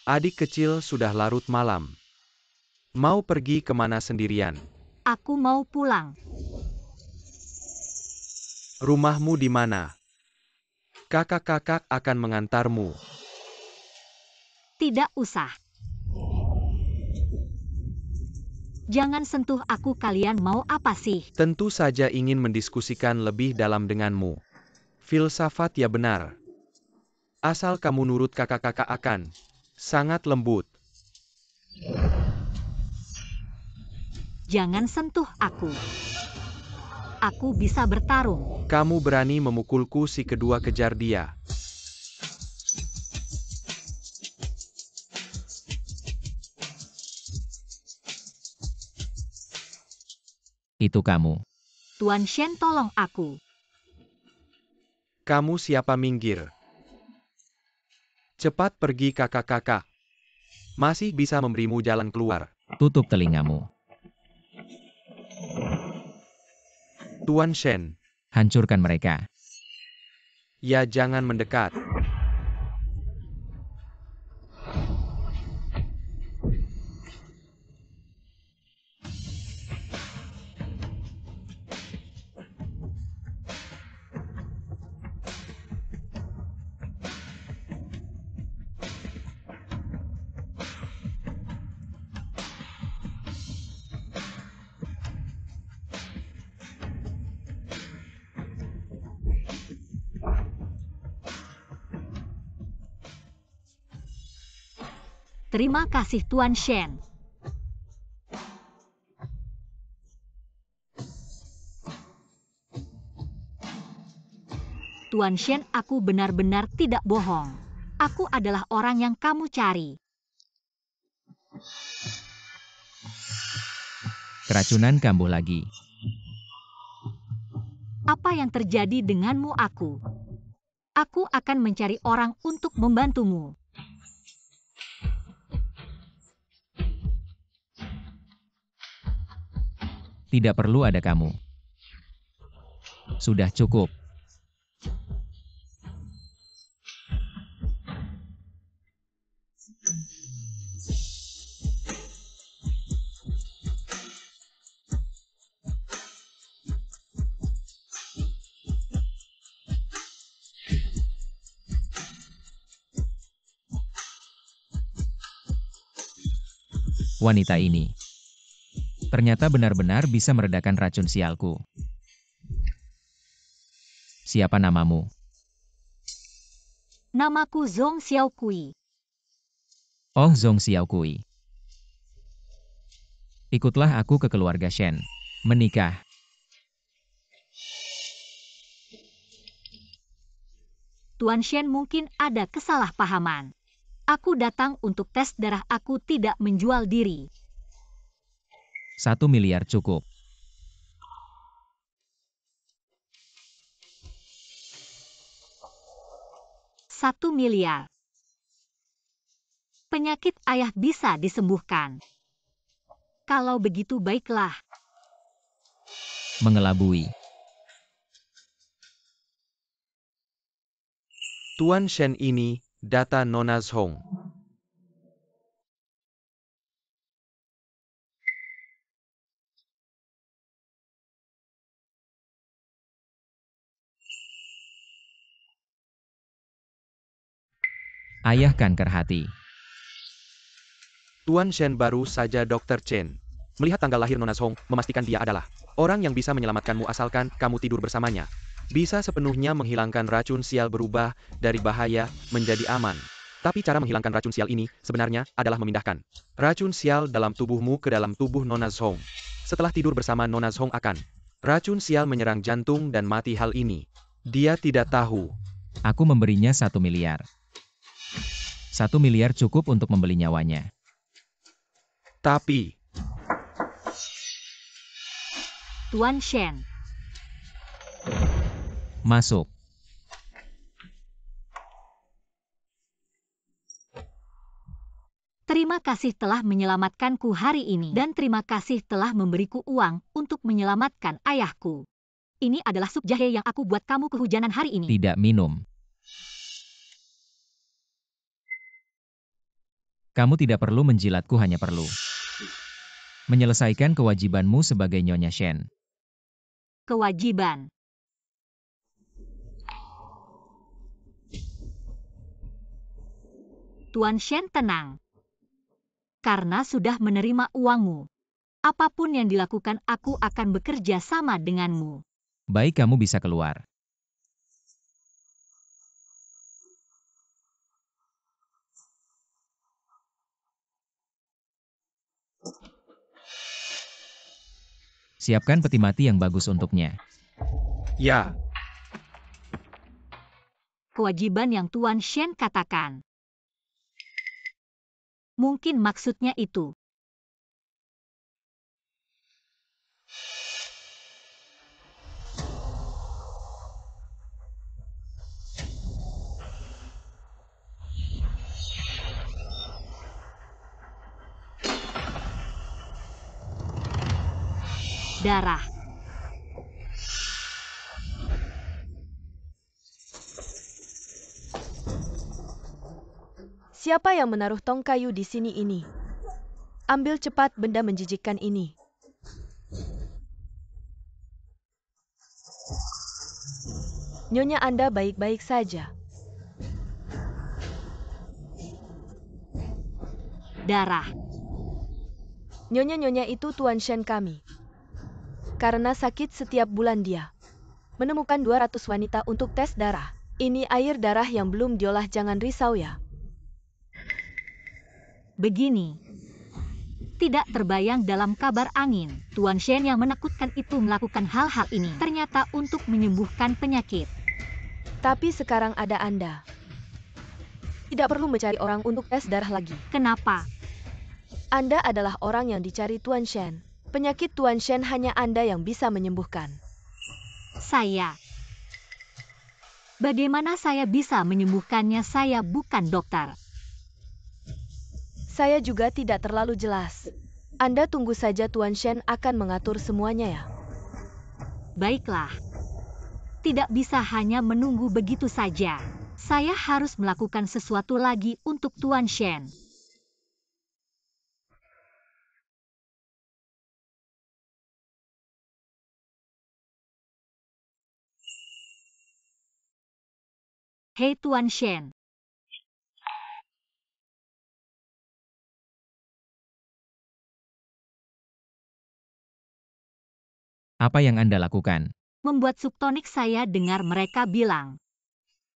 Adik kecil sudah larut malam. Mau pergi kemana sendirian? Aku mau pulang. Rumahmu di mana? Kakak-kakak akan mengantarmu. Tidak usah. Jangan sentuh aku, kalian mau apa sih? Tentu saja ingin mendiskusikan lebih dalam denganmu. Filsafat ya benar. Asal kamu nurut kakak-kakak akan. Sangat lembut. Jangan sentuh aku. Aku bisa bertarung. Kamu berani memukulku, si kedua kejar dia. Itu kamu. Tuan Shen, tolong aku. Kamu siapa, minggir? Cepat pergi kakak-kakak. Masih bisa memberimu jalan keluar. Tutup telingamu. Tuan Shen. Hancurkan mereka. Ya, jangan mendekat. Terima kasih, Tuan Shen. Tuan Shen, aku benar-benar tidak bohong. Aku adalah orang yang kamu cari. Keracunan kambuh lagi. Apa yang terjadi denganmu, aku? Aku akan mencari orang untuk membantumu. Tidak perlu ada kamu. Sudah cukup. Wanita ini ternyata benar-benar bisa meredakan racun sialku. Siapa namamu? Namaku Zhong Xiaokui. Oh, Zhong Xiaokui. Ikutlah aku ke keluarga Shen. Menikah. Tuan Shen, mungkin ada kesalahpahaman. Aku datang untuk tes darah, aku tidak menjual diri. 1 miliar cukup. $1 miliar. Penyakit ayah bisa disembuhkan. Kalau begitu baiklah. Mengelabui. Tuan Shen, ini data Nona Zhong. Ayah kanker hati. Tuan Shen, baru saja Dr. Chen melihat tanggal lahir Nona Zhong, memastikan dia adalah orang yang bisa menyelamatkanmu asalkan kamu tidur bersamanya. Bisa sepenuhnya menghilangkan racun sial, berubah dari bahaya menjadi aman. Tapi cara menghilangkan racun sial ini sebenarnya adalah memindahkan racun sial dalam tubuhmu ke dalam tubuh Nona Zhong. Setelah tidur bersama Nona Zhong akan racun sial menyerang jantung dan mati. Hal ini dia tidak tahu. Aku memberinya 1 miliar. 1 miliar cukup untuk membeli nyawanya. Tapi Tuan Shen. Masuk. Terima kasih telah menyelamatkanku hari ini, dan terima kasih telah memberiku uang untuk menyelamatkan ayahku. Ini adalah sup jahe yang aku buat kamu kehujanan hari ini. Tidak minum. Kamu tidak perlu menjilatku, hanya perlu menyelesaikan kewajibanmu sebagai Nyonya Shen. Kewajiban. Tuan Shen tenang. Karena sudah menerima uangmu. Apapun yang dilakukan aku akan bekerja sama denganmu. Baik, kamu bisa keluar. Siapkan peti mati yang bagus untuknya. Ya, Kewajiban yang Tuan Shen katakan. Mungkin maksudnya itu. Darah. Siapa yang menaruh tong kayu di sini ini? Ambil cepat benda menjijikkan ini. Nyonya Anda baik-baik saja. Darah. Nyonya-nyonya itu Tuan Shen kami. Karena sakit setiap bulan dia menemukan 200 wanita untuk tes darah. Ini air darah yang belum diolah, jangan risau ya. Begini. Tidak terbayang dalam kabar angin, Tuan Shen yang menakutkan itu melakukan hal-hal ini. Ternyata untuk menyembuhkan penyakit. Tapi sekarang ada Anda. Tidak perlu mencari orang untuk tes darah lagi. Kenapa? Anda adalah orang yang dicari Tuan Shen. Penyakit Tuan Shen hanya Anda yang bisa menyembuhkan. Saya. Bagaimana saya bisa menyembuhkannya? Saya bukan dokter. Saya juga tidak terlalu jelas. Anda tunggu saja, Tuan Shen akan mengatur semuanya ya. Baiklah. Tidak bisa hanya menunggu begitu saja. Saya harus melakukan sesuatu lagi untuk Tuan Shen. Hei Tuan Shen. Apa yang Anda lakukan? Membuat sup tonik. Saya dengar mereka bilang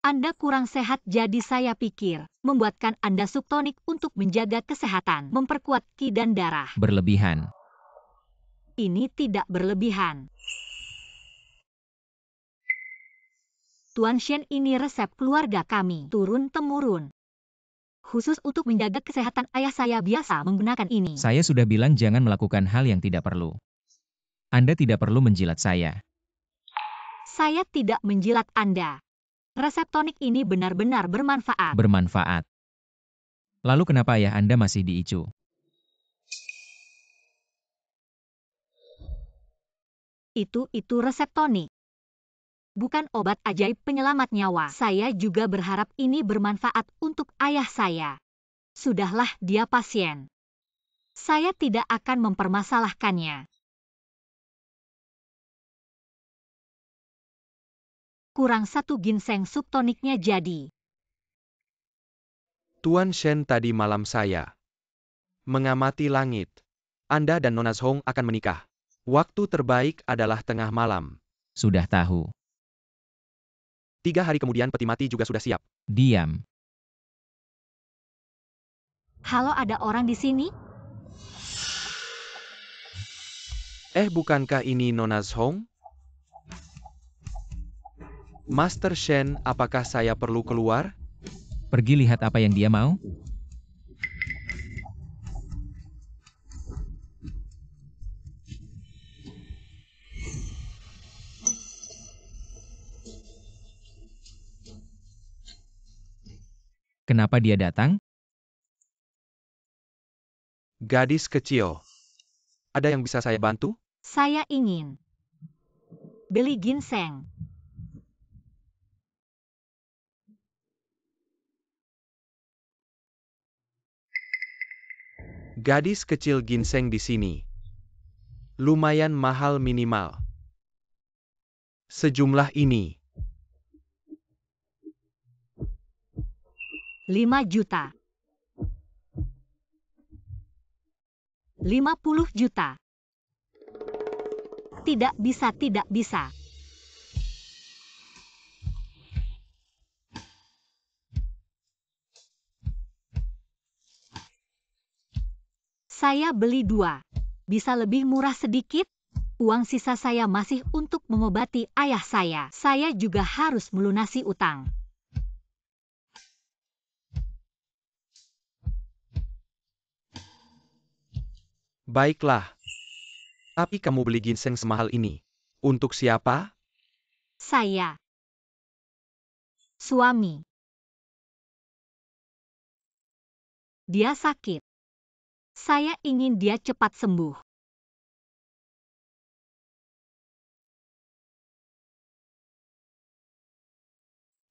Anda kurang sehat, jadi saya pikir membuatkan Anda sup tonik untuk menjaga kesehatan, memperkuat ki dan darah. Berlebihan. Ini tidak berlebihan. Tuan Shen, ini resep keluarga kami, turun-temurun. Khusus untuk menjaga kesehatan ayah saya biasa menggunakan ini. Saya sudah bilang jangan melakukan hal yang tidak perlu. Anda tidak perlu menjilat saya. Saya tidak menjilat Anda. Resep tonik ini benar-benar bermanfaat. Bermanfaat. Lalu kenapa ayah Anda masih diicu? Itu resep tonik. Bukan obat ajaib penyelamat nyawa. Saya juga berharap ini bermanfaat untuk ayah saya. Sudahlah, dia pasien. Saya tidak akan mempermasalahkannya. Kurang 1 ginseng sup toniknya jadi. Tuan Shen, tadi malam saya mengamati langit. Anda dan Nona Hong akan menikah. Waktu terbaik adalah tengah malam. Sudah tahu. 3 hari kemudian peti mati juga sudah siap. Diam. Halo, ada orang di sini? Bukankah ini Nona Hong? Master Shen, apakah saya perlu keluar? Pergi lihat apa yang dia mau. Kenapa dia datang? Gadis kecil. Ada yang bisa saya bantu? Saya ingin beli ginseng. Gadis kecil ginseng di sini. Lumayan mahal minimal. Sejumlah ini. 5 juta. 50 juta. Tidak bisa, tidak bisa. Saya beli 2. Bisa lebih murah sedikit? Uang sisa saya masih untuk mengobati ayah saya. Saya juga harus melunasi utang. Baiklah. Tapi kamu beli ginseng semahal ini. Untuk siapa? Saya. Suami. Dia sakit. Saya ingin dia cepat sembuh.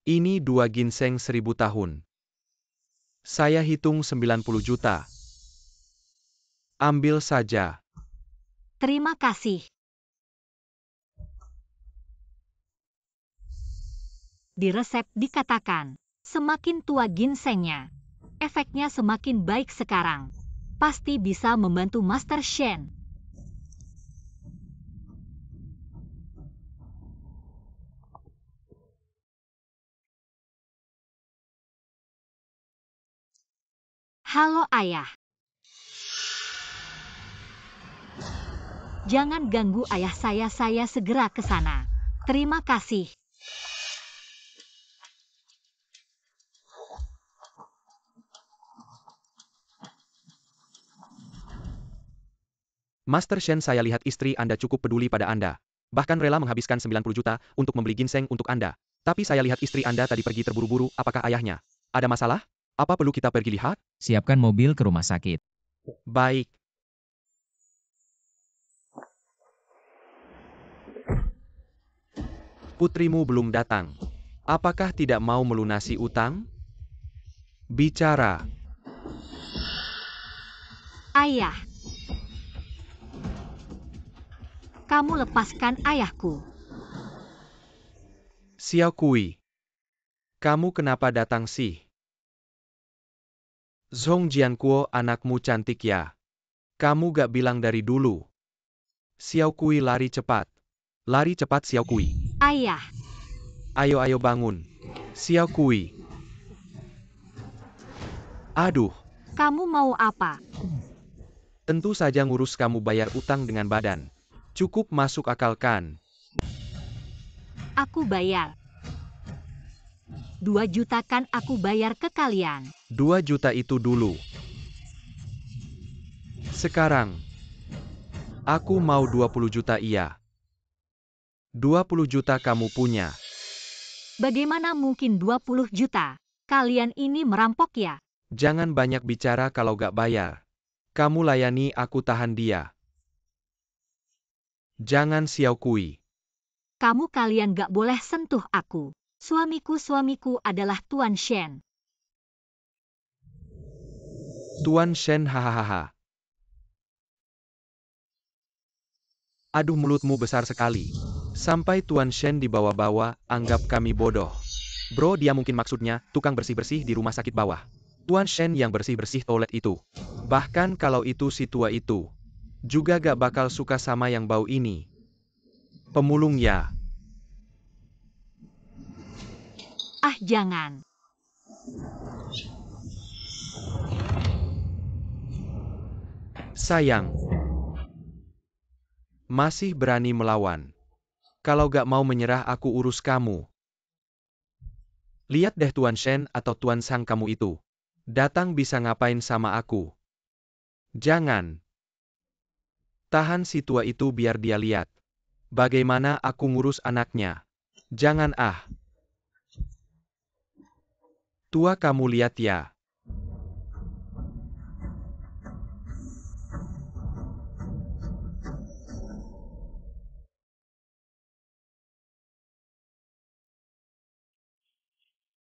Ini 2 ginseng 1000 tahun. Saya hitung 90 juta. Ambil saja. Terima kasih. Di resep dikatakan, semakin tua ginsengnya, efeknya semakin baik sekarang. Pasti bisa membantu Master Shen. Halo ayah. Jangan ganggu ayah saya segera ke sana. Terima kasih. Master Shen, saya lihat istri Anda cukup peduli pada Anda. Bahkan rela menghabiskan 90 juta untuk membeli ginseng untuk Anda. Tapi saya lihat istri Anda tadi pergi terburu-buru, apakah ayahnya? Ada masalah? Apa perlu kita pergi lihat? Siapkan mobil ke rumah sakit. Baik. Putrimu belum datang. Apakah tidak mau melunasi utang? Bicara. Ayah. Kamu lepaskan ayahku. Xiao Kui. Kamu kenapa datang sih? Zhong Jiankuo, anakmu cantik ya. Kamu gak bilang dari dulu. Xiao Kui lari cepat. Lari cepat Xiao Kui. Ayah. Ayo bangun. Xiao Kui. Aduh. Kamu mau apa? Tentu saja ngurus kamu bayar utang dengan badan. Cukup masuk akal kan? Aku bayar. 2 juta kan aku bayar ke kalian. 2 juta itu dulu. Sekarang. Aku mau 20 juta iya. 20 juta kamu punya. Bagaimana mungkin 20 juta? Kalian ini merampok ya? Jangan banyak bicara kalau gak bayar. Kamu layani, aku tahan dia. Jangan Xiao Kui. Kamu kalian gak boleh sentuh aku. Suamiku adalah Tuan Shen. Tuan Shen, hahaha. Aduh, mulutmu besar sekali. Sampai Tuan Shen dibawa-bawa, anggap kami bodoh. Bro, dia mungkin maksudnya tukang bersih-bersih di rumah sakit bawah. Tuan Shen yang bersih-bersih toilet itu. Bahkan kalau itu si tua itu juga gak bakal suka sama yang bau ini. Pemulung ya. Ah, jangan. Sayang. Masih berani melawan. Kalau gak mau menyerah, aku urus kamu. Lihat deh Tuan Shen atau Tuan Sang kamu itu. Datang bisa ngapain sama aku? Jangan. Tahan si tua itu biar dia lihat. Bagaimana aku ngurus anaknya. Jangan ah. Tua, kamu lihat ya.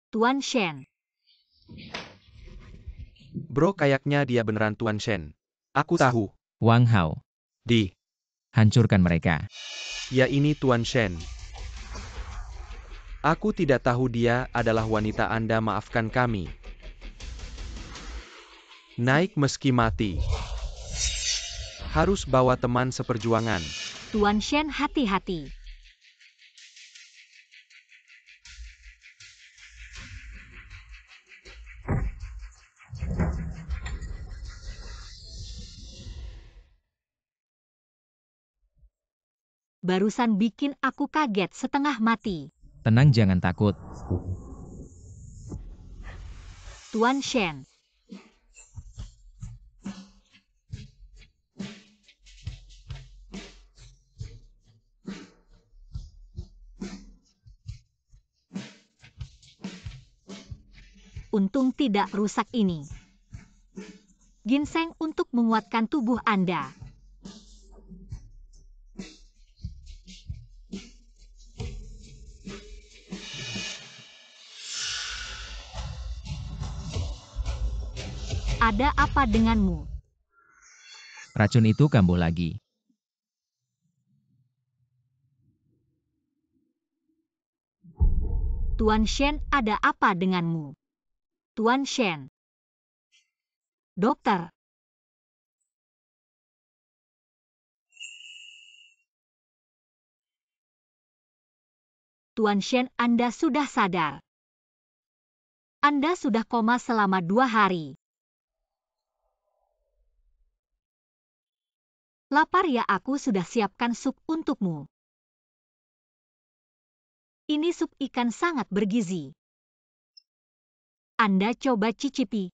Tuan Shen. Bro, kayaknya dia beneran Tuan Shen. Aku tahu. Wang Hao, Di. hancurkan mereka. Ya ini Tuan Shen. Aku tidak tahu dia adalah wanita Anda, maafkan kami. Naik meski mati. Harus bawa teman seperjuangan. Tuan Shen, hati-hati. Barusan bikin aku kaget setengah mati. Tenang, jangan takut. Tuan Shen. Untung tidak rusak ini. Ginseng untuk menguatkan tubuh Anda. Ada apa denganmu? Racun itu kambuh lagi. Tuan Shen, ada apa denganmu? Tuan Shen. Dokter. Tuan Shen, Anda sudah sadar. Anda sudah koma selama 2 hari. Lapar ya, aku sudah siapkan sup untukmu. Ini sup ikan sangat bergizi. Anda coba cicipi.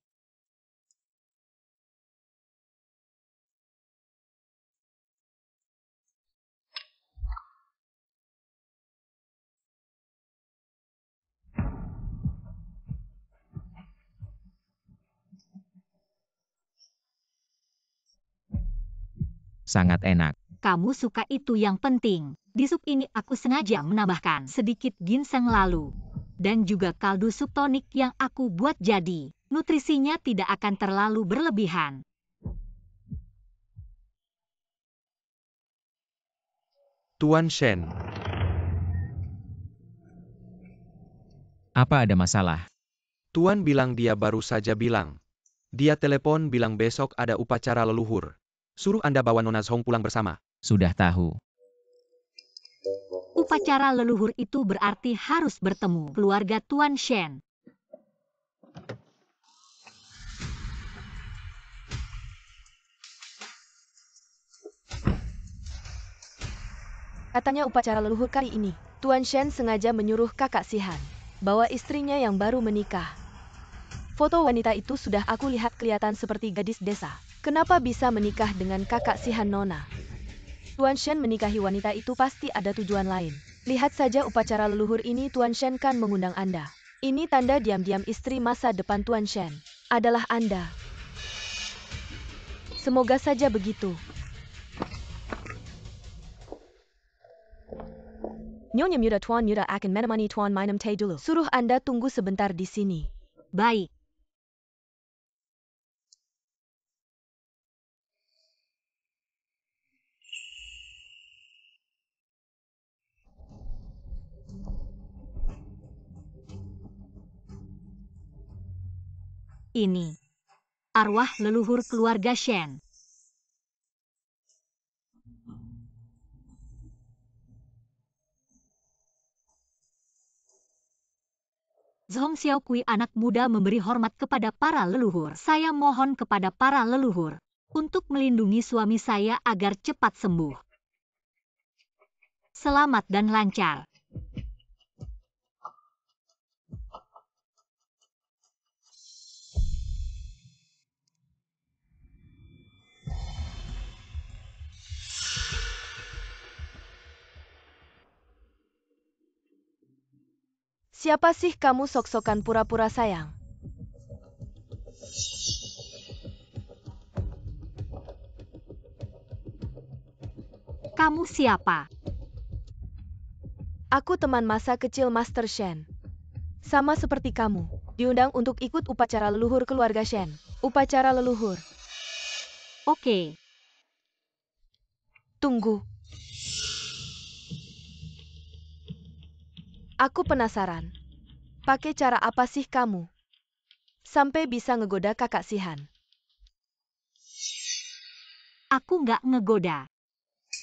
Sangat enak. Kamu suka itu yang penting. Di sup ini aku sengaja menambahkan sedikit ginseng lalu. Dan juga kaldu sup tonik yang aku buat, jadi nutrisinya tidak akan terlalu berlebihan. Tuan Shen. Apa ada masalah? Tuan bilang dia baru saja bilang. Dia telepon bilang besok ada upacara leluhur. Suruh Anda bawa Nona Zhong pulang bersama. Sudah tahu. Upacara leluhur itu berarti harus bertemu keluarga Tuan Shen. Katanya upacara leluhur kali ini, Tuan Shen sengaja menyuruh kakak Sihan bawa istrinya yang baru menikah. Foto wanita itu sudah aku lihat, kelihatan seperti gadis desa. Kenapa bisa menikah dengan kakak Sihan Nona? Tuan Shen menikahi wanita itu pasti ada tujuan lain. Lihat saja upacara leluhur ini, Tuan Shen kan mengundang Anda. Ini tanda diam-diam istri masa depan Tuan Shen adalah Anda. Semoga saja begitu. Nyonya muda Tuan muda akan menemani Tuan minum teh dulu. Suruh Anda tunggu sebentar di sini. Baik. Ini arwah leluhur keluarga Shen. Zhong Xiaokui, anak muda, memberi hormat kepada para leluhur. Saya mohon kepada para leluhur untuk melindungi suami saya agar cepat sembuh. Selamat dan lancar. Siapa sih kamu sok-sokan pura-pura sayang? Kamu siapa? Aku teman masa kecil Master Shen. Sama seperti kamu, diundang untuk ikut upacara leluhur keluarga Shen. Upacara leluhur. Oke, Tunggu. Aku penasaran. Pakai cara apa sih kamu? Sampai bisa ngegoda kakak Sihan. aku nggak ngegoda.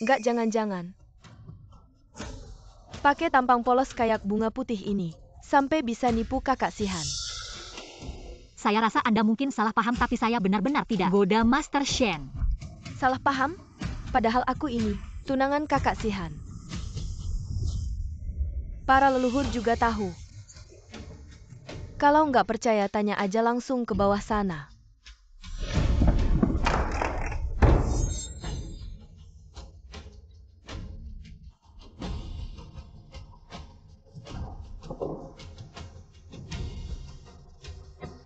Nggak jangan-jangan. Pakai tampang polos kayak bunga putih ini. Sampai bisa nipu kakak Sihan. Saya rasa Anda mungkin salah paham tapi saya benar-benar tidak goda Master Shen. Salah paham? Padahal aku ini, tunangan kakak Sihan. Para leluhur juga tahu. Kalau nggak percaya tanya aja langsung ke bawah sana.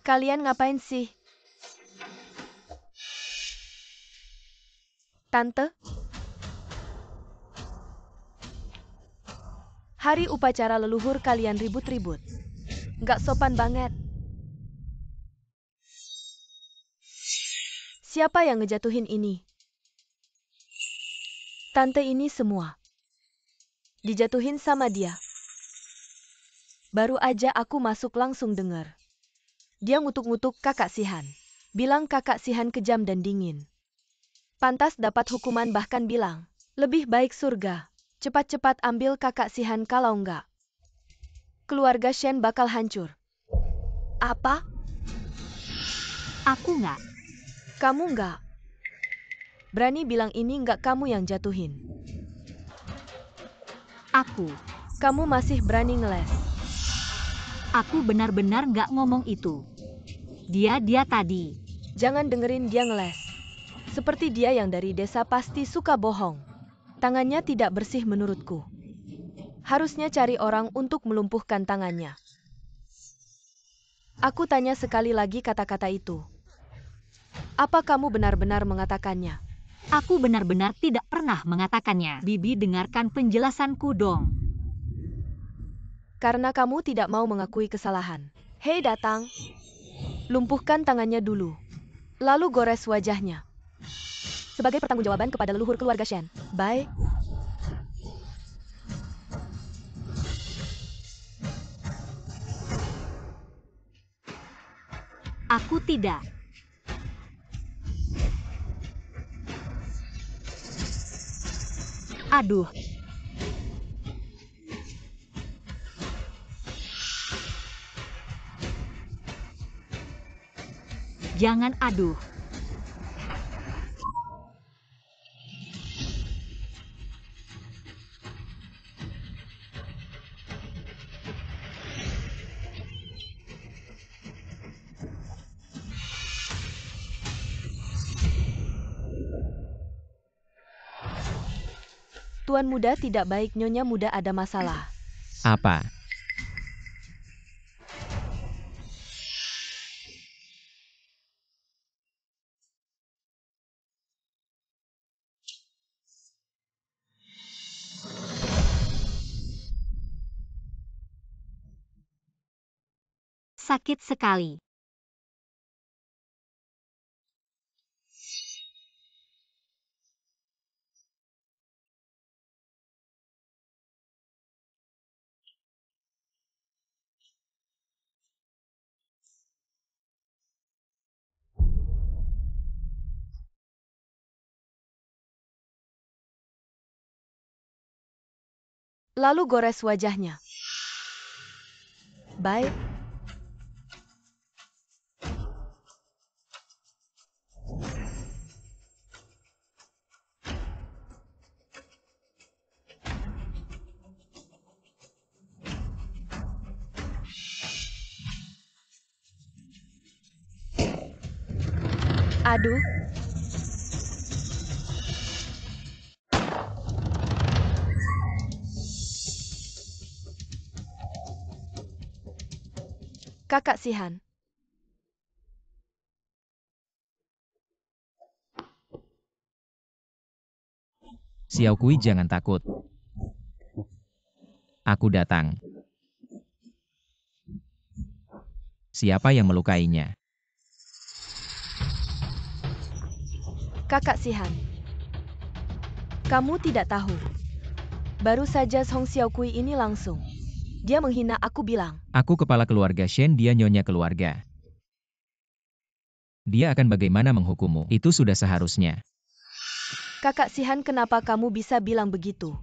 Kalian ngapain sih? Tante? Hari upacara leluhur kalian ribut-ribut. Nggak sopan banget. Siapa yang ngejatuhin ini? Tante ini semua. Dijatuhin sama dia. Baru aja aku masuk langsung dengar. Dia ngutuk-ngutuk kakak Sihan. Bilang kakak Sihan kejam dan dingin. Pantas dapat hukuman bahkan bilang, lebih baik surga. Cepat-cepat ambil kakak Sihan kalau enggak. Keluarga Shen bakal hancur. Apa? Aku nggak. Kamu enggak? Berani bilang ini enggak kamu yang jatuhin. Aku. Kamu masih berani ngeles. Aku benar-benar nggak ngomong itu. Dia tadi. Jangan dengerin dia ngeles. Seperti dia yang dari desa pasti suka bohong. Tangannya tidak bersih menurutku. Harusnya cari orang untuk melumpuhkan tangannya. Aku tanya sekali lagi kata-kata itu. Apa kamu benar-benar mengatakannya? Aku benar-benar tidak pernah mengatakannya. Bibi, dengarkan penjelasanku dong. Karena kamu tidak mau mengakui kesalahan. Hei datang. Lumpuhkan tangannya dulu. Lalu gores wajahnya. Sebagai pertanggungjawaban kepada leluhur keluarga Shen. Baik. Aku tidak. Aduh. Jangan aduh. Tuan muda tidak baik, nyonya muda ada masalah. Apa? Sakit sekali. Lalu gores wajahnya. Baik. Aduh. Kakak Sihan. Xiao Kui, jangan takut. Aku datang. Siapa yang melukainya? Kakak Sihan, kamu tidak tahu. Baru saja Song Xiaokui ini langsung. Dia menghina aku bilang. Aku kepala keluarga Shen, dia nyonya keluarga. Dia akan bagaimana menghukummu, itu sudah seharusnya. Kakak Sihan, kenapa kamu bisa bilang begitu?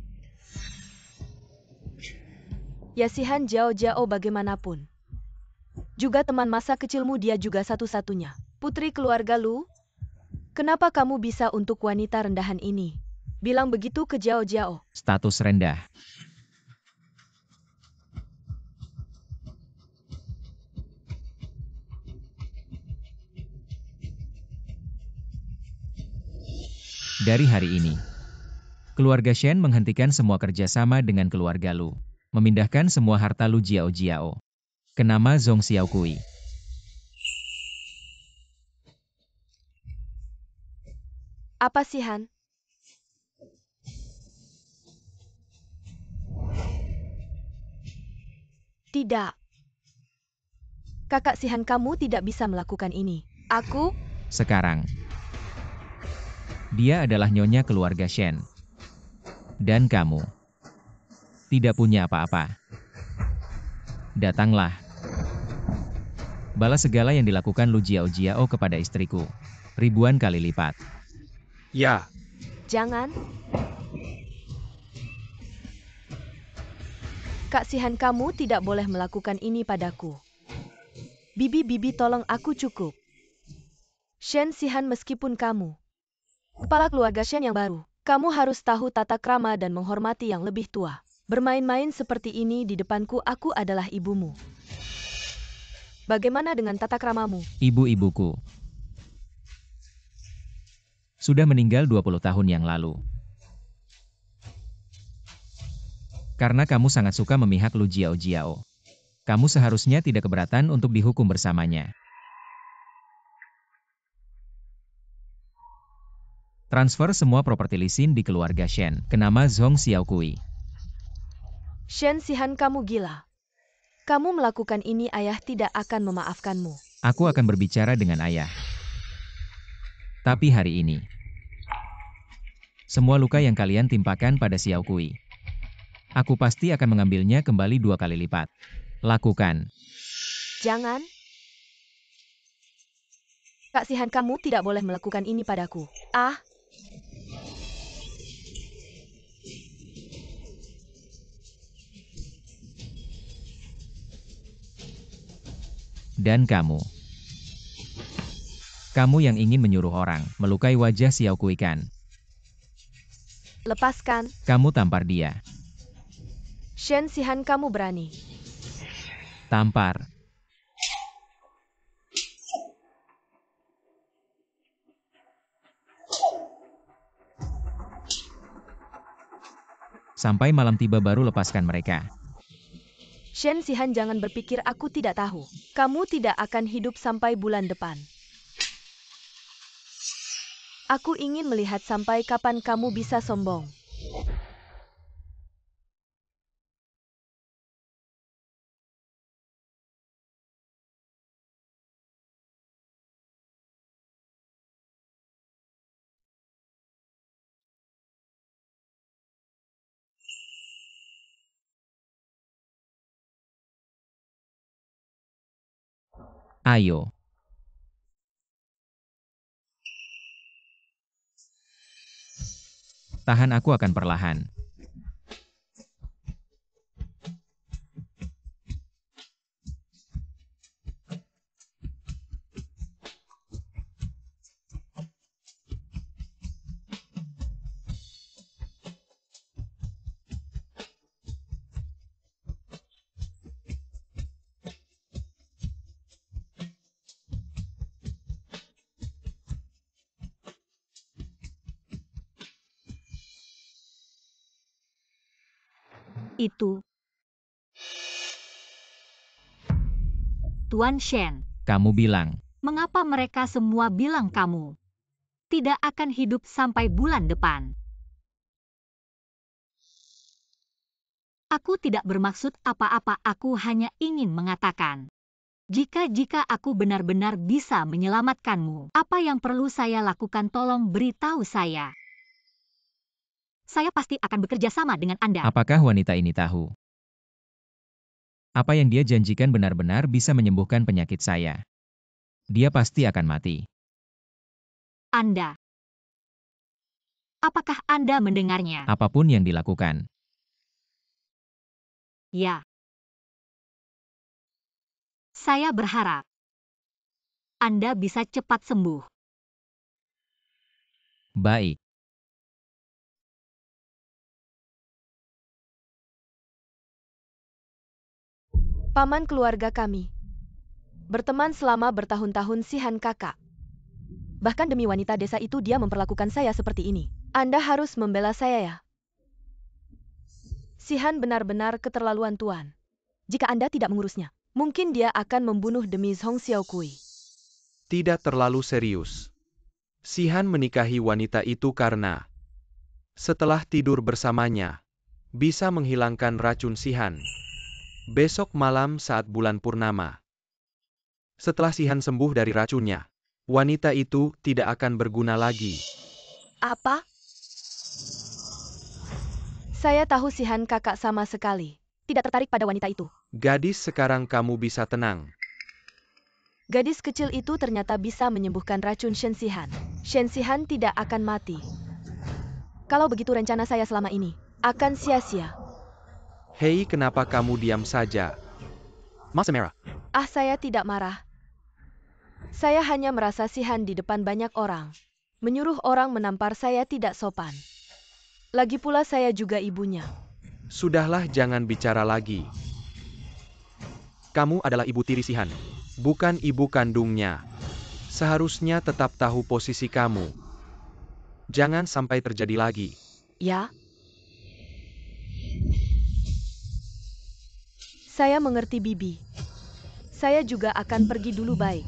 Ya Sihan Jiao Jiao bagaimanapun. Juga teman masa kecilmu, dia juga satu-satunya putri keluarga Lu. Kenapa kamu bisa untuk wanita rendahan ini bilang begitu ke Jiao Jiao? Status rendah. Dari hari ini, keluarga Shen menghentikan semua kerjasama dengan keluarga Lu, memindahkan semua harta Lu Jiao Jiao ke nama Zhong Xiaokui. Apa Sihan? Tidak. Kakak Sihan, kamu tidak bisa melakukan ini. Aku? Sekarang, dia adalah nyonya keluarga Shen. Dan kamu tidak punya apa-apa. Datanglah. Balas segala yang dilakukan Lu Jiao Jiao kepada istriku. Ribuan kali lipat. Ya, Jangan. Kak Sihan, kamu tidak boleh melakukan ini padaku. Bibi, tolong aku cukup. Shen Sihan, meskipun kamu kepala keluarga Shen yang baru, kamu harus tahu tata krama dan menghormati yang lebih tua. Bermain-main seperti ini di depanku, aku adalah ibumu. Bagaimana dengan tata kramamu? Ibu-ibuku sudah meninggal 20 tahun yang lalu. Karena kamu sangat suka memihak Lu Jiao Jiao, kamu seharusnya tidak keberatan untuk dihukum bersamanya. Transfer semua properti lisin di keluarga Shen ke nama Zhong Xiaokui. Shen Sihan, kamu gila. Kamu melakukan ini, ayah tidak akan memaafkanmu. Aku akan berbicara dengan ayah. Tapi hari ini, semua luka yang kalian timpakan pada Xiaokui, aku pasti akan mengambilnya kembali 2 kali lipat. Lakukan. Jangan. Kak Sihan, kamu tidak boleh melakukan ini padaku. Ah. Dan kamu yang ingin menyuruh orang melukai wajah Xiaokui kan? Lepaskan. Kamu tampar dia. Shen Sihan, kamu berani. Tampar. Sampai malam tiba baru lepaskan mereka. Shen Sihan, jangan berpikir aku tidak tahu. Kamu tidak akan hidup sampai bulan depan. Aku ingin melihat sampai kapan kamu bisa sombong. Ayo. Tahan, aku akan perlahan. Itu. Tuan Shen, Kamu bilang, mengapa mereka semua bilang kamu tidak akan hidup sampai bulan depan? Aku tidak bermaksud apa-apa, aku hanya ingin mengatakan Jika aku benar-benar bisa menyelamatkanmu, apa yang perlu saya lakukan? Tolong beritahu saya. Saya pasti akan bekerja sama dengan Anda. Apakah wanita ini tahu? Apa yang dia janjikan benar-benar bisa menyembuhkan penyakit saya. Dia pasti akan mati. Anda. Apakah Anda mendengarnya? Apapun yang dilakukan. Ya. Saya berharap Anda bisa cepat sembuh. Baik. Paman keluarga kami. Berteman selama bertahun-tahun Sihan kakak. Bahkan demi wanita desa itu dia memperlakukan saya seperti ini. Anda harus membela saya ya. Sihan benar-benar keterlaluan tuan. Jika Anda tidak mengurusnya, mungkin dia akan membunuh demi Zhong Xiaokui. Tidak terlalu serius. Sihan menikahi wanita itu karena setelah tidur bersamanya, bisa menghilangkan racun Sihan. Besok malam saat bulan purnama. Setelah Sihan sembuh dari racunnya, wanita itu tidak akan berguna lagi. Apa? Saya tahu Sihan kakak sama sekali tidak tertarik pada wanita itu. Gadis, sekarang kamu bisa tenang. Gadis kecil itu ternyata bisa menyembuhkan racun Shen Sihan. Shen Sihan tidak akan mati. Kalau begitu rencana saya selama ini akan sia-sia. Hei, kenapa kamu diam saja? Masa merah? Ah, saya tidak marah. Saya hanya merasa Sihan di depan banyak orang. Menyuruh orang menampar saya tidak sopan. Lagi pula saya juga ibunya. Sudahlah, jangan bicara lagi. Kamu adalah ibu tiri Sihan, bukan ibu kandungnya. Seharusnya tetap tahu posisi kamu. Jangan sampai terjadi lagi. Ya? Saya mengerti, Bibi. Saya juga akan pergi dulu, baik.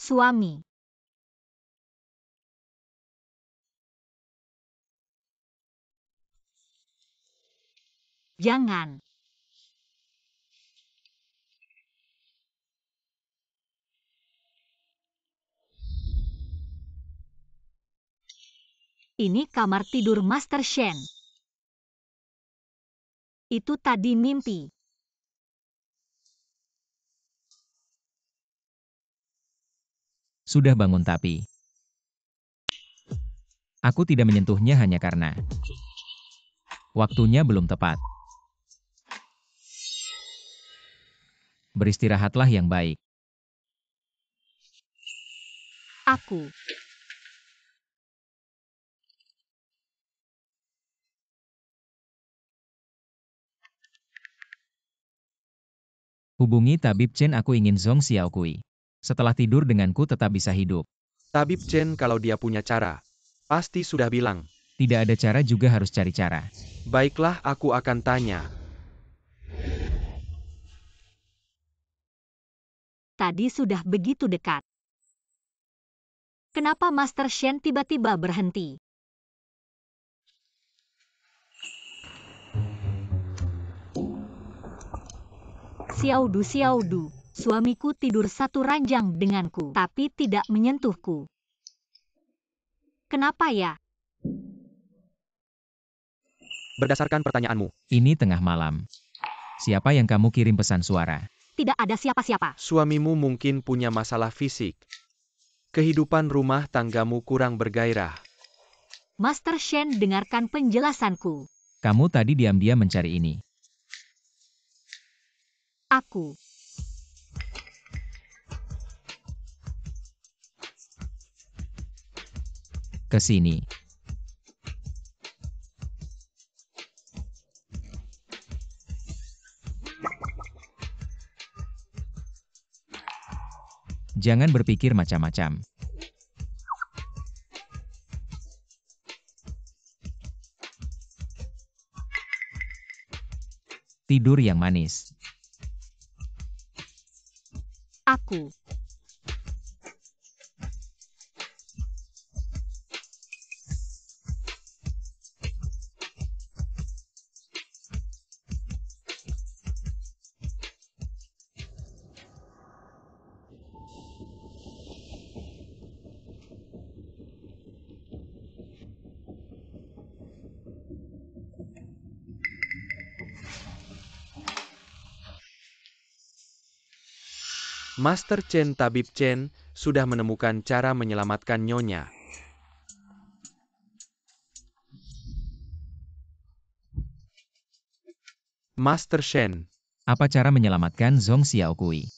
Suami. Jangan. Ini kamar tidur Master Shen. Itu tadi mimpi. Sudah bangun tapi aku tidak menyentuhnya hanya karena waktunya belum tepat. Beristirahatlah yang baik. Aku. Hubungi Tabib Chen, aku ingin Zhong Xiaokui. Setelah tidur denganku tetap bisa hidup. Tabib Chen kalau dia punya cara, pasti sudah bilang. Tidak ada cara juga harus cari cara. Baiklah, aku akan tanya. Tadi sudah begitu dekat. Kenapa Master Shen tiba-tiba berhenti? Xiaodu, suamiku tidur satu ranjang denganku, tapi tidak menyentuhku. Kenapa ya? Berdasarkan pertanyaanmu, Ini tengah malam. Siapa yang kamu kirim pesan suara? Tidak ada siapa-siapa. suamimu mungkin punya masalah fisik. Kehidupan rumah tanggamu kurang bergairah. Master Shen, dengarkan penjelasanku. Kamu tadi diam-diam mencari ini. Aku. Ke sini. Jangan berpikir macam-macam. Tidur yang manis. Aku. Master Chen Tabib Chen sudah menemukan cara menyelamatkan Nyonya. Master Shen, Apa cara menyelamatkan Zhong Xiaokui?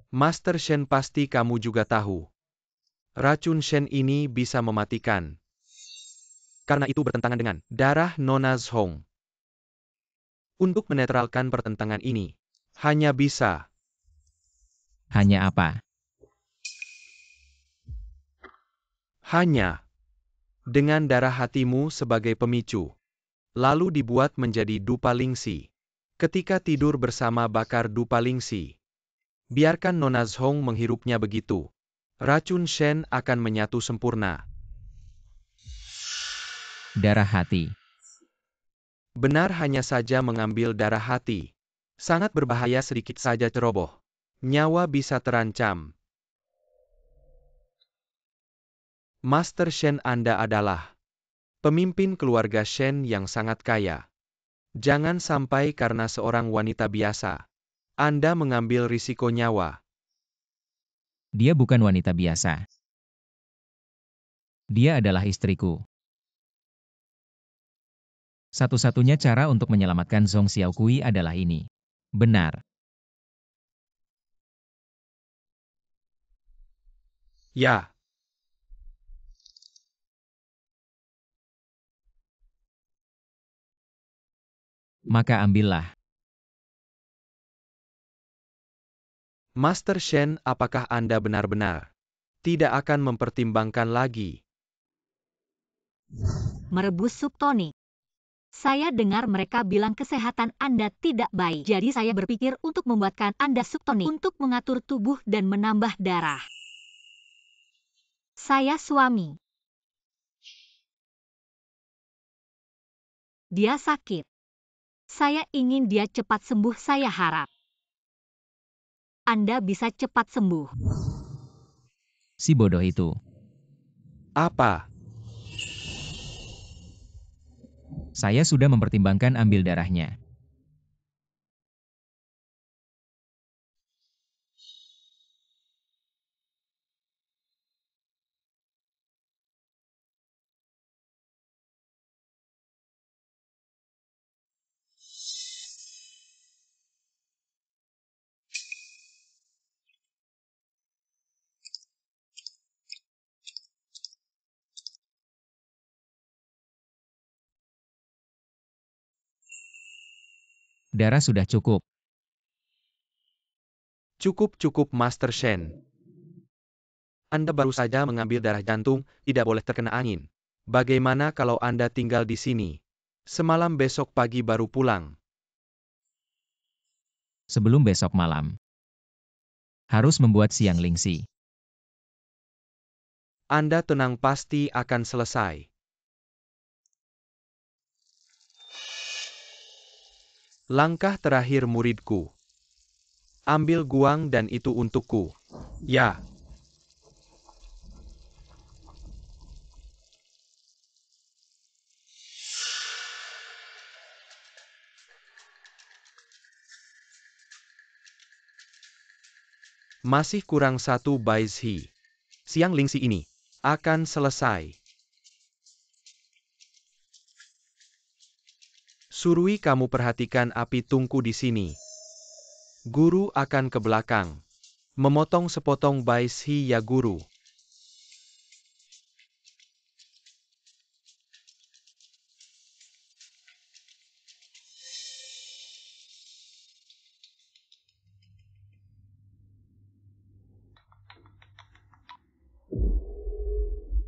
Master Shen pasti kamu juga tahu. Racun Shen ini bisa mematikan. Karena itu bertentangan dengan darah Nona Zhong. Untuk menetralkan pertentangan ini, hanya bisa Hanya apa? hanya dengan darah hatimu sebagai pemicu. Lalu dibuat menjadi dupa lingsi. Ketika tidur bersama bakar dupa lingsi. Biarkan Nona Zhong menghirupnya begitu. Racun Shen akan menyatu sempurna. Darah hati. Benar, hanya saja mengambil darah hati. Sangat berbahaya, sedikit saja ceroboh. Nyawa bisa terancam. Master Shen, Anda adalah pemimpin keluarga Shen yang sangat kaya. Jangan sampai karena seorang wanita biasa, Anda mengambil risiko nyawa. Dia bukan wanita biasa. Dia adalah istriku. Satu-satunya cara untuk menyelamatkan Zhong Xiaokui adalah ini. Benar. Ya. Maka ambillah. Master Shen, apakah Anda benar-benar tidak akan mempertimbangkan lagi? Merebus sup tonik. Saya dengar mereka bilang kesehatan Anda tidak baik. Jadi saya berpikir untuk membuatkan Anda sup tonik untuk mengatur tubuh dan menambah darah. Saya suami. Dia sakit. Saya ingin dia cepat sembuh, saya harap Anda bisa cepat sembuh. Si bodoh itu. Apa? Saya sudah mempertimbangkan ambil darahnya. Darah sudah cukup. Cukup, Master Shen. Anda baru saja mengambil darah jantung, tidak boleh terkena angin. Bagaimana kalau Anda tinggal di sini? Semalam, besok pagi baru pulang. Sebelum besok malam. Harus membuat siang lingsi. Anda tenang, pasti akan selesai. Langkah terakhir, muridku. Ambil guang dan itu untukku. Ya. Masih kurang satu baizhi. Siang lingsi ini akan selesai. Surui, kamu perhatikan api tungku di sini. Guru akan ke belakang. Memotong sepotong baizhi ya guru.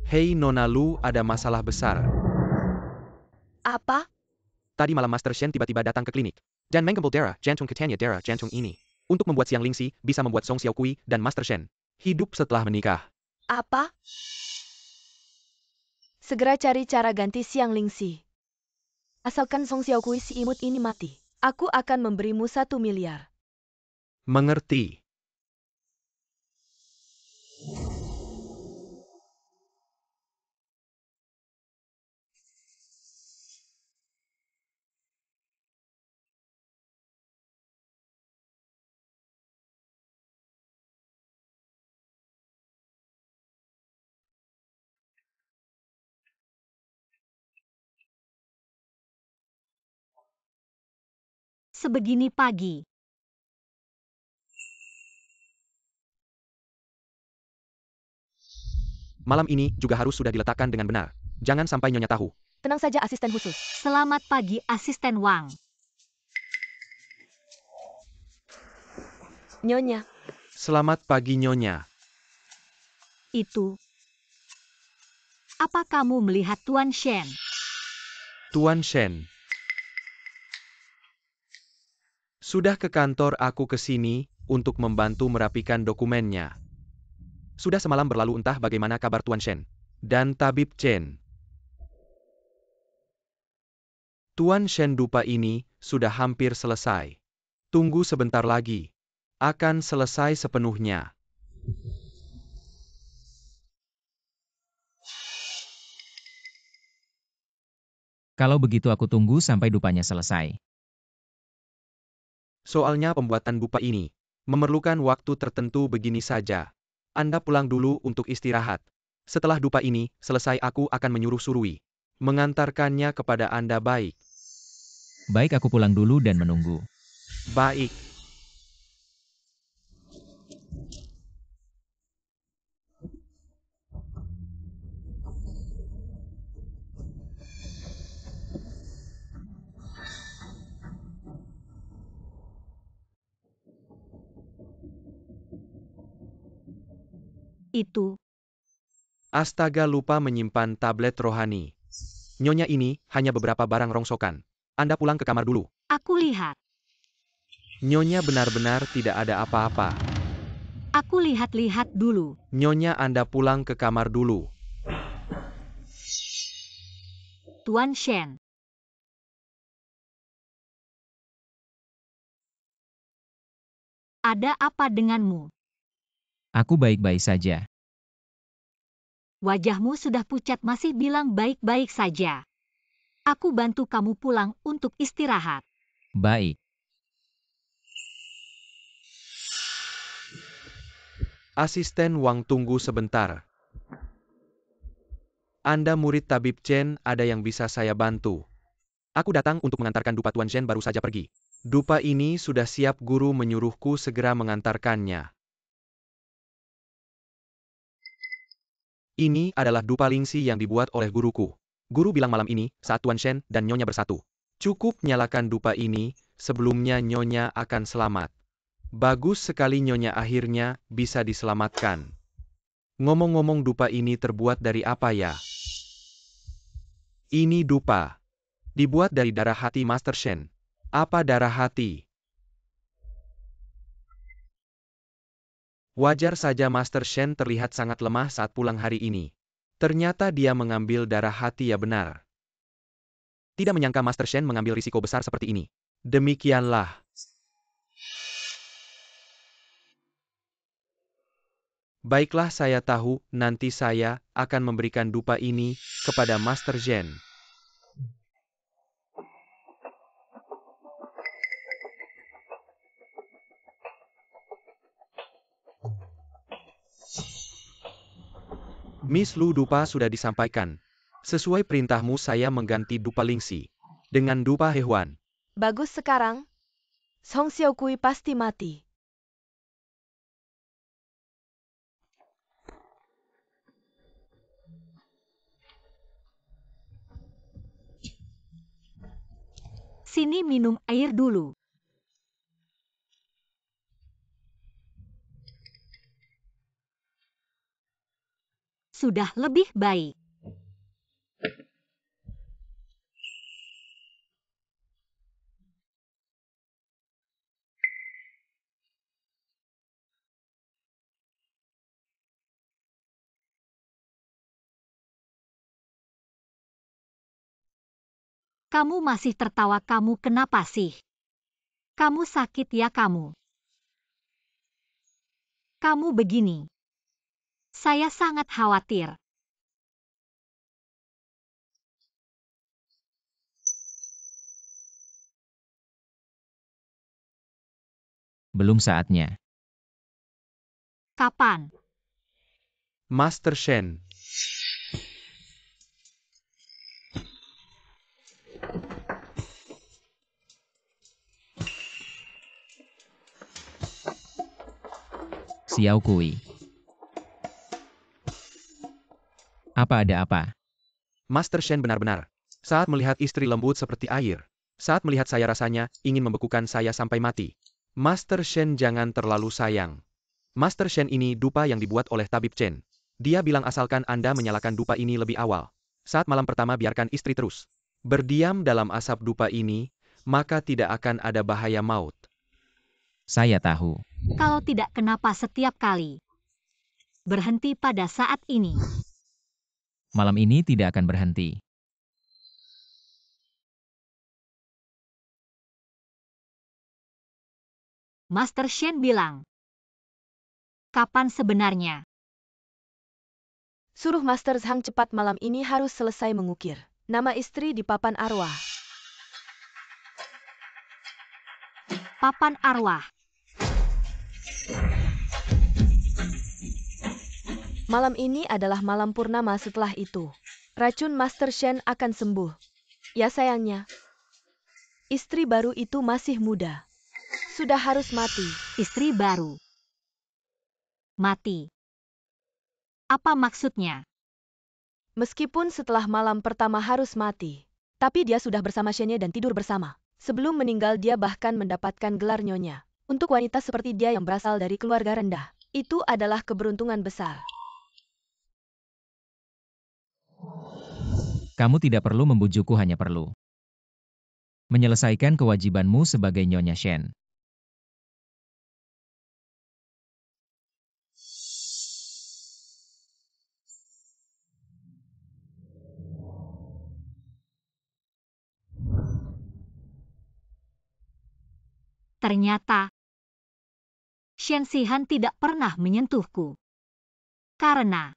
Hei Nona Lu, ada masalah besar. Tadi malam Master Shen tiba-tiba datang ke klinik dan menggembel darah jantung katanya darah jantung ini untuk membuat Xiang Lingxi bisa membuat Song Xiaokui dan Master Shen hidup setelah menikah. Apa? Segera cari cara ganti Xiang Lingxi. Asalkan Song Xiaokui si imut ini mati, aku akan memberimu 1 miliar. Mengerti. Sebegini pagi. Malam ini juga harus sudah diletakkan dengan benar. Jangan sampai Nyonya tahu. Tenang saja asisten khusus. Selamat pagi Asisten Wang. Nyonya, Selamat pagi Nyonya. Itu. Apa kamu melihat Tuan Shen? Tuan Shen. Sudah ke kantor aku ke sini untuk membantu merapikan dokumennya. Sudah semalam berlalu entah bagaimana kabar Tuan Shen dan Tabib Chen. Tuan Shen dupa ini sudah hampir selesai. Tunggu sebentar lagi. Akan selesai sepenuhnya. Kalau begitu aku tunggu sampai dupanya selesai. Soalnya pembuatan dupa ini memerlukan waktu tertentu begini saja. Anda pulang dulu untuk istirahat. Setelah dupa ini selesai aku akan menyuruh Surui mengantarkannya kepada Anda baik. Baik, aku pulang dulu dan menunggu. Baik. Itu. Astaga, lupa menyimpan tablet rohani. Nyonya ini hanya beberapa barang rongsokan. Anda pulang ke kamar dulu. Aku lihat. Nyonya benar-benar tidak ada apa-apa. Aku lihat-lihat dulu. Nyonya Anda pulang ke kamar dulu. Tuan Shen. Ada apa denganmu? Aku baik-baik saja. Wajahmu sudah pucat masih bilang baik-baik saja. Aku bantu kamu pulang untuk istirahat. Baik. Asisten Wang, tunggu sebentar. Anda murid Tabib Chen, ada yang bisa saya bantu? Aku datang untuk mengantarkan dupa Tuan Shen baru saja pergi. Dupa ini sudah siap, guru menyuruhku segera mengantarkannya. Ini adalah dupa Lingxi yang dibuat oleh guruku. Guru bilang malam ini, saat Tuan Shen dan Nyonya bersatu. Cukup nyalakan dupa ini, sebelumnya Nyonya akan selamat. Bagus sekali Nyonya, akhirnya bisa diselamatkan. Ngomong-ngomong, dupa ini terbuat dari apa ya? Ini dupa. Dibuat dari darah hati Master Shen. Apa darah hati? Wajar saja Master Shen terlihat sangat lemah saat pulang hari ini. Ternyata dia mengambil darah hati, ya benar. Tidak menyangka Master Shen mengambil risiko besar seperti ini. Demikianlah. Baiklah, saya tahu, nanti saya akan memberikan dupa ini kepada Master Shen. Miss Lu, dupa sudah disampaikan. Sesuai perintahmu saya mengganti dupa Lingxi dengan dupa Hehuan. bagus sekarang. Song Xiaokui pasti mati. Sini minum air dulu. Sudah lebih baik. Kamu masih tertawa, kamu kenapa sih? Kamu sakit ya kamu? Kamu begini. Saya sangat khawatir. Belum saatnya. Kapan? Master Shen. Xiao Kui. Apa ada apa? Master Shen benar-benar. Saat melihat istri lembut seperti air. Saat melihat saya rasanya, ingin membekukan saya sampai mati. Master Shen jangan terlalu sayang. Master Shen ini dupa yang dibuat oleh Tabib Chen. Dia bilang asalkan Anda menyalakan dupa ini lebih awal. Saat malam pertama biarkan istri terus berdiam dalam asap dupa ini, maka tidak akan ada bahaya maut. Saya tahu. Kalau tidak, kenapa setiap kali berhenti pada saat ini? Malam ini tidak akan berhenti. Master Shen bilang. Kapan sebenarnya? Suruh Master Zhang cepat, malam ini harus selesai mengukir nama istri di papan arwah. Papan arwah. Malam ini adalah malam purnama, setelah itu racun Master Shen akan sembuh. Ya sayangnya, istri baru itu masih muda. Sudah harus mati. Istri baru. Mati. Apa maksudnya? Meskipun setelah malam pertama harus mati, tapi dia sudah bersama Shenye dan tidur bersama. Sebelum meninggal dia bahkan mendapatkan gelar nyonya. Untuk wanita seperti dia yang berasal dari keluarga rendah, itu adalah keberuntungan besar. Kamu tidak perlu membujukku, hanya perlu menyelesaikan kewajibanmu sebagai Nyonya Shen. Ternyata Shen Xihan tidak pernah menyentuhku. Karena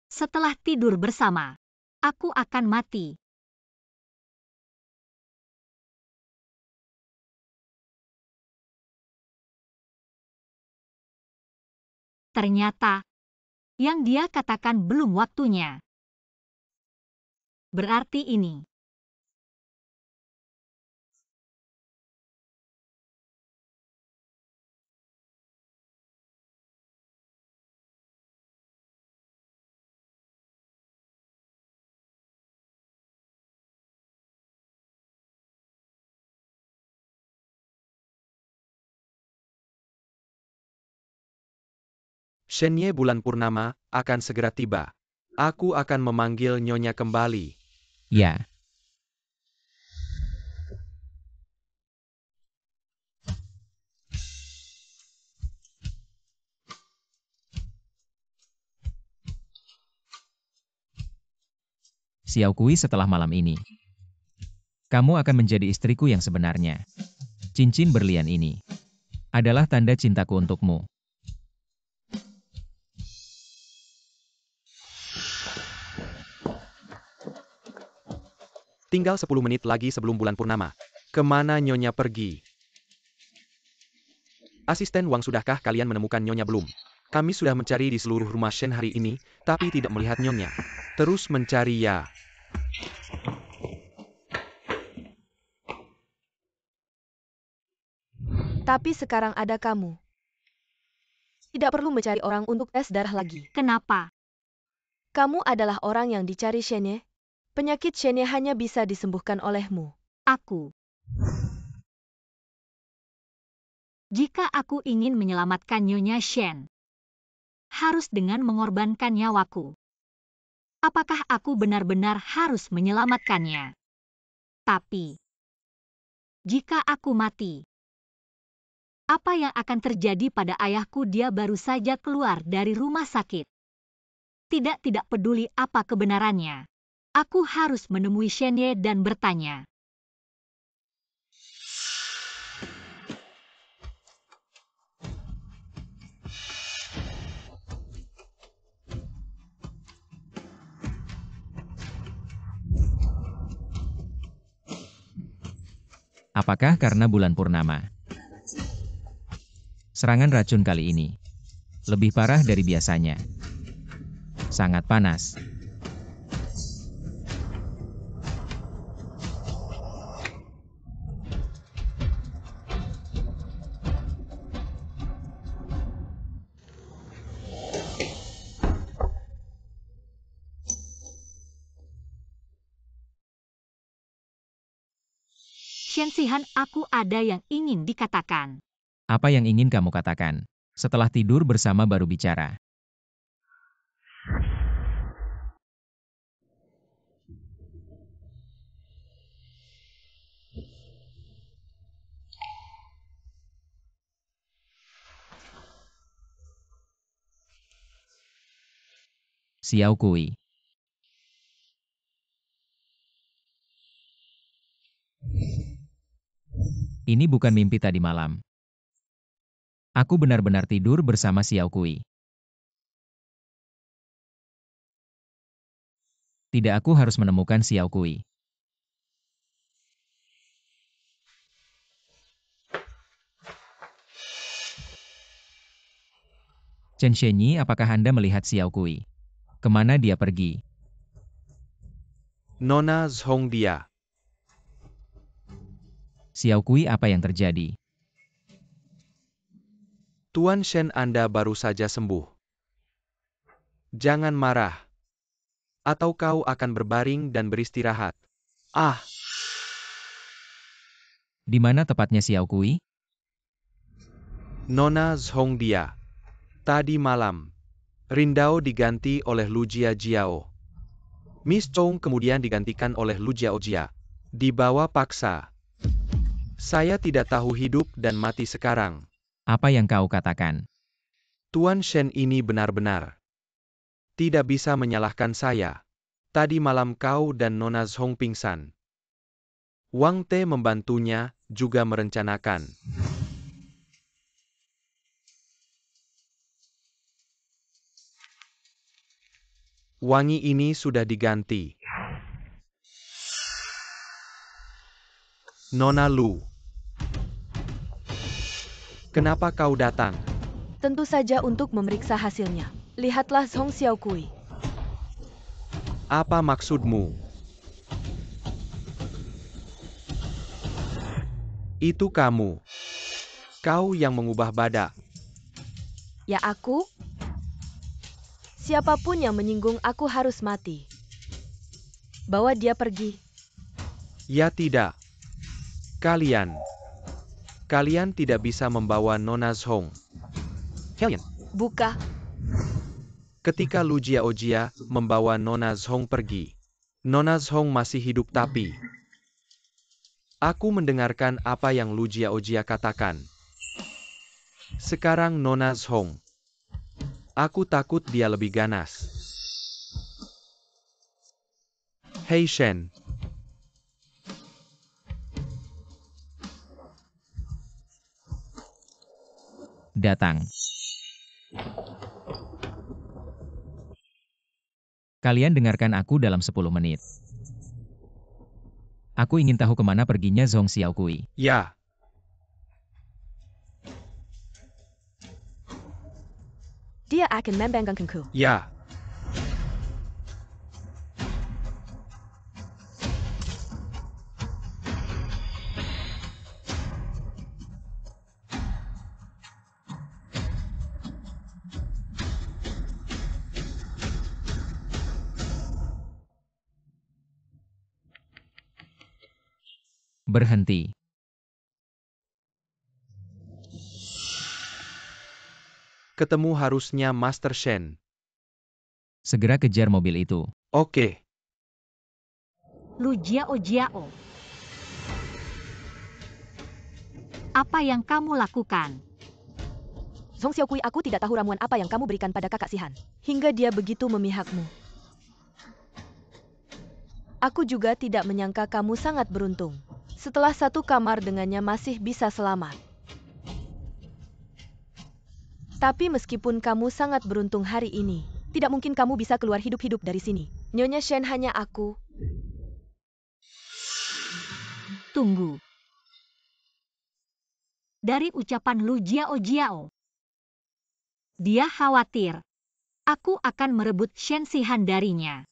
setelah tidur bersama, aku akan mati. Ternyata yang dia katakan belum waktunya. Berarti ini. Shenye bulan purnama akan segera tiba. Aku akan memanggil Nyonya kembali. Ya. Xiao Kui, setelah malam ini, kamu akan menjadi istriku yang sebenarnya. Cincin berlian ini adalah tanda cintaku untukmu. Tinggal 10 menit lagi sebelum bulan purnama. Kemana Nyonya pergi? Asisten Wang, sudahkah kalian menemukan Nyonya belum? Kami sudah mencari di seluruh rumah Shen hari ini, tapi tidak melihat Nyonya. Terus mencari ya. Tapi sekarang ada kamu. Tidak perlu mencari orang untuk tes darah lagi. Kenapa? Kamu adalah orang yang dicari Shenye. Penyakit Shenye hanya bisa disembuhkan olehmu. Aku. Jika aku ingin menyelamatkan Nyonya Shen, harus dengan mengorbankan nyawaku. Apakah aku benar-benar harus menyelamatkannya? Tapi, jika aku mati, apa yang akan terjadi pada ayahku? Dia baru saja keluar dari rumah sakit. Tidak peduli apa kebenarannya. Aku harus menemui Shenye dan bertanya. Apakah karena bulan purnama? Serangan racun kali ini lebih parah dari biasanya. Sangat panas. Shen Xihan, aku ada yang ingin dikatakan. Apa yang ingin kamu katakan? Setelah tidur bersama baru bicara. Xiao Kui. Ini bukan mimpi tadi malam. Aku benar-benar tidur bersama Xiao Kui. Tidak, aku harus menemukan Xiao Kui. Chen Shenyi, apakah Anda melihat Xiao Kui? Kemana dia pergi? Nona Zhong dia. Xiao Kui, apa yang terjadi? Tuan Shen, Anda baru saja sembuh. Jangan marah. Atau kau akan berbaring dan beristirahat. Ah, Di mana tepatnya Xiao Kui? Nona Zhong dia. Tadi malam, Rindao diganti oleh Lu Jia Jiao. Miss Chong kemudian digantikan oleh Lu Jiao Jia. Dibawa paksa. Saya tidak tahu hidup dan mati sekarang. Apa yang kau katakan? Tuan Shen ini benar-benar tidak bisa menyalahkan saya. Tadi malam kau dan Nona Zhong pingsan. Wang Te membantunya, juga merencanakan. Wangi ini sudah diganti. Nona Lu. Kenapa kau datang? Tentu saja untuk memeriksa hasilnya. Lihatlah Zhong Xiao Kui. Apa maksudmu? Itu kamu. Kau yang mengubah badak. Ya aku? Siapapun yang menyinggung aku harus mati. Bawa dia pergi. Ya tidak. Kalian tidak bisa membawa Nona Zhong. Kalian. Buka. Ketika Lu Jiao Jia membawa Nona Zhong pergi. Nona Zhong masih hidup tapi. Aku mendengarkan apa yang Lu Jiao Jia katakan. Sekarang Nona Zhong. Aku takut dia lebih ganas. Hei Shen. Datang. Kalian dengarkan aku dalam 10 menit. Aku ingin tahu kemana perginya Zhong Xiao Kui. Ya. Dia akan membanggakanku. Ya. Berhenti. Ketemu harusnya Master Shen. Segera kejar mobil itu. Oke. Lu Jiao Jiao. Apa yang kamu lakukan? Zhong Xiao Kui, aku tidak tahu ramuan apa yang kamu berikan pada kakak Xihan. Hingga dia begitu memihakmu. Aku juga tidak menyangka kamu sangat beruntung. Setelah satu kamar dengannya masih bisa selamat. Tapi meskipun kamu sangat beruntung hari ini, tidak mungkin kamu bisa keluar hidup-hidup dari sini. Nyonya Shen, hanya aku. Tunggu. Dari ucapan Lu Jiao, dia khawatir aku akan merebut Shen Xihan darinya.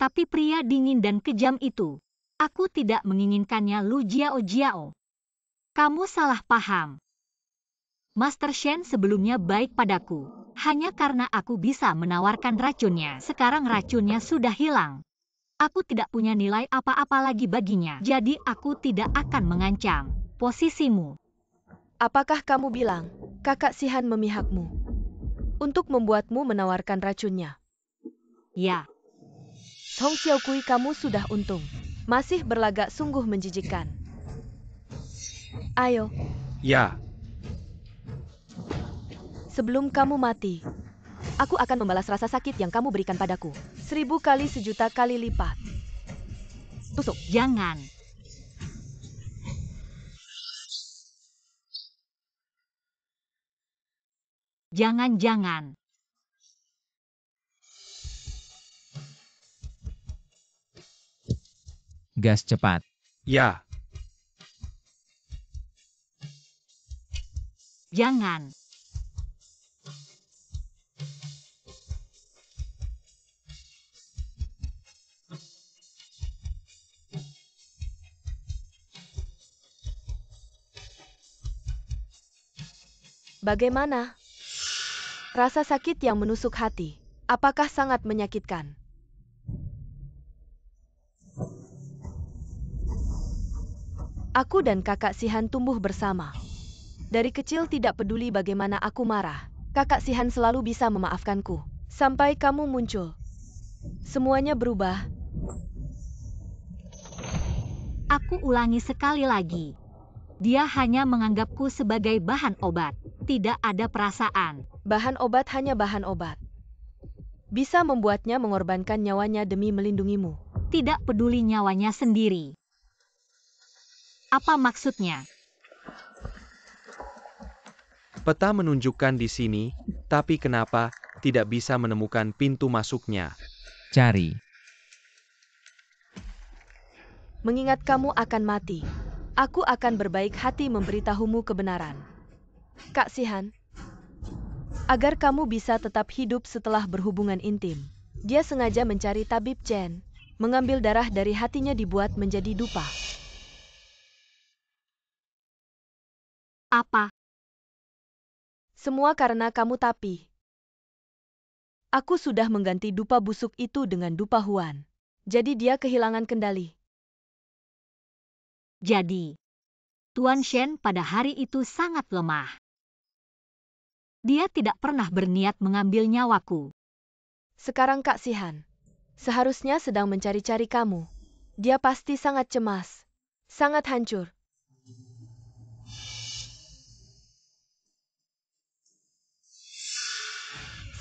Tapi pria dingin dan kejam itu, aku tidak menginginkannya. Lu Jiao. Kamu salah paham. Master Shen sebelumnya baik padaku, hanya karena aku bisa menawarkan racunnya. Sekarang racunnya sudah hilang. Aku tidak punya nilai apa-apa lagi baginya, jadi aku tidak akan mengancam posisimu. Apakah kamu bilang, kakak Xihan memihakmu untuk membuatmu menawarkan racunnya? Ya, Hong Xiaokui, kamu sudah untung. Masih berlagak sungguh menjijikkan. Ayo, Ya, sebelum kamu mati, aku akan membalas rasa sakit yang kamu berikan padaku. 1000 kali 1.000.000 kali lipat. Tusuk. jangan. Jangan. Gas cepat. ya, Jangan. Bagaimana? Rasa sakit yang menusuk hati, apakah sangat menyakitkan? Aku dan kakak Xihan tumbuh bersama. Dari kecil tidak peduli bagaimana aku marah, kakak Xihan selalu bisa memaafkanku. Sampai kamu muncul. Semuanya berubah. Aku ulangi sekali lagi. Dia hanya menganggapku sebagai bahan obat. Tidak ada perasaan. Bahan obat hanya bahan obat. Bisa membuatnya mengorbankan nyawanya demi melindungimu. Tidak peduli nyawanya sendiri. Apa maksudnya? peta menunjukkan di sini, tapi kenapa tidak bisa menemukan pintu masuknya? Cari. Mengingat kamu akan mati, aku akan berbaik hati memberitahumu kebenaran. Kak Xihan, agar kamu bisa tetap hidup setelah berhubungan intim, dia sengaja mencari tabib Chen, mengambil darah dari hatinya dibuat menjadi dupa. Apa? Semua karena kamu tapi. Aku sudah mengganti dupa busuk itu dengan dupa Huan. Jadi dia kehilangan kendali. Jadi, Tuan Shen pada hari itu sangat lemah. Dia tidak pernah berniat mengambil nyawaku. Sekarang Kak Xihan, seharusnya sedang mencari-cari kamu. Dia pasti sangat cemas, sangat hancur.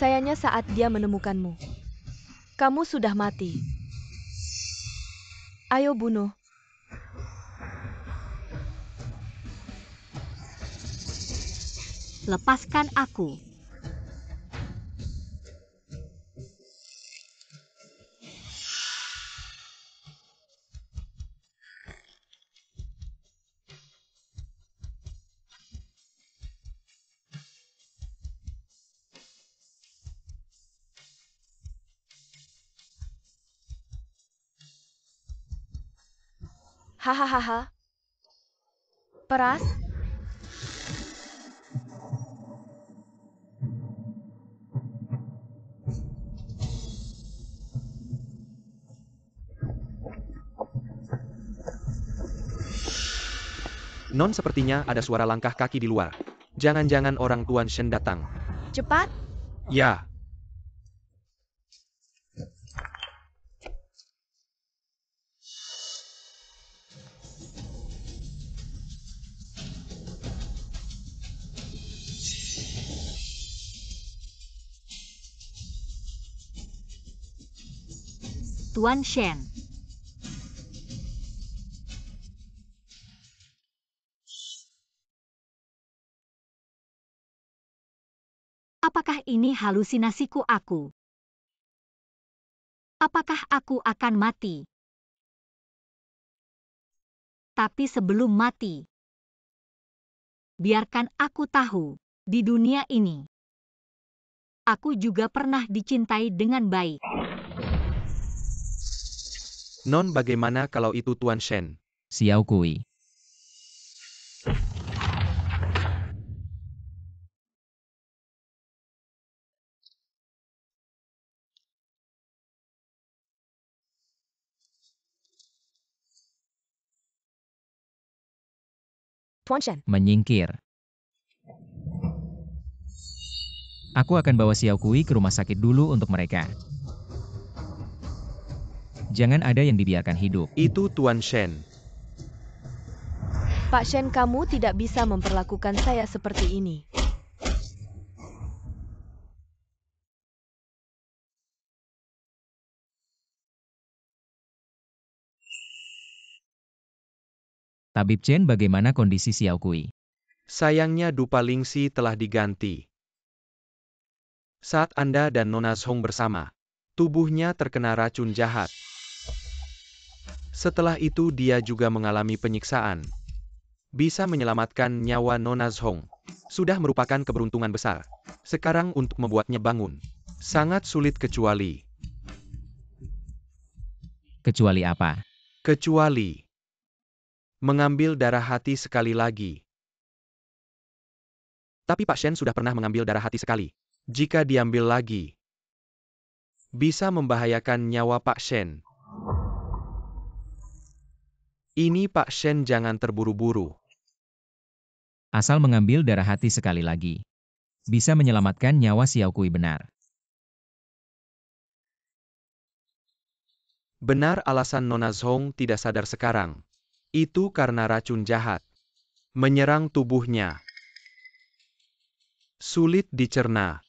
Sayangnya saat dia menemukanmu, kamu sudah mati. Ayo bunuh. Lepaskan aku. Hahaha. Peras? Non, sepertinya ada suara langkah kaki di luar. Jangan-jangan orang Tuan Shen datang. Cepat? Ya, Tuan Shen, Apakah ini halusinasiku aku? Apakah aku akan mati? Tapi sebelum mati, biarkan aku tahu, di dunia ini, aku juga pernah dicintai dengan baik. Non, bagaimana kalau itu Tuan Shen? Xiao Kui. Tuan Shen, Menyingkir. Aku akan bawa Xiao Kui ke rumah sakit dulu untuk mereka. Jangan ada yang dibiarkan hidup. Itu Tuan Shen. Pak Shen, kamu tidak bisa memperlakukan saya seperti ini. Tabib Chen, bagaimana kondisi Xiao Kui? Sayangnya dupa Lingxi telah diganti. Saat Anda dan Nona Zhong bersama, tubuhnya terkena racun jahat. Setelah itu dia juga mengalami penyiksaan. Bisa menyelamatkan nyawa Nona Zhong sudah merupakan keberuntungan besar. Sekarang untuk membuatnya bangun, sangat sulit kecuali Apa? Kecuali mengambil darah hati sekali lagi. Tapi Pak Shen sudah pernah mengambil darah hati sekali. Jika diambil lagi, bisa membahayakan nyawa Pak Shen. Ini Pak Shen, jangan terburu-buru. Asal mengambil darah hati sekali lagi, bisa menyelamatkan nyawa Xiao Kui, benar. Benar alasan Nona Zhong tidak sadar sekarang. Itu karena racun jahat menyerang tubuhnya. Sulit dicerna.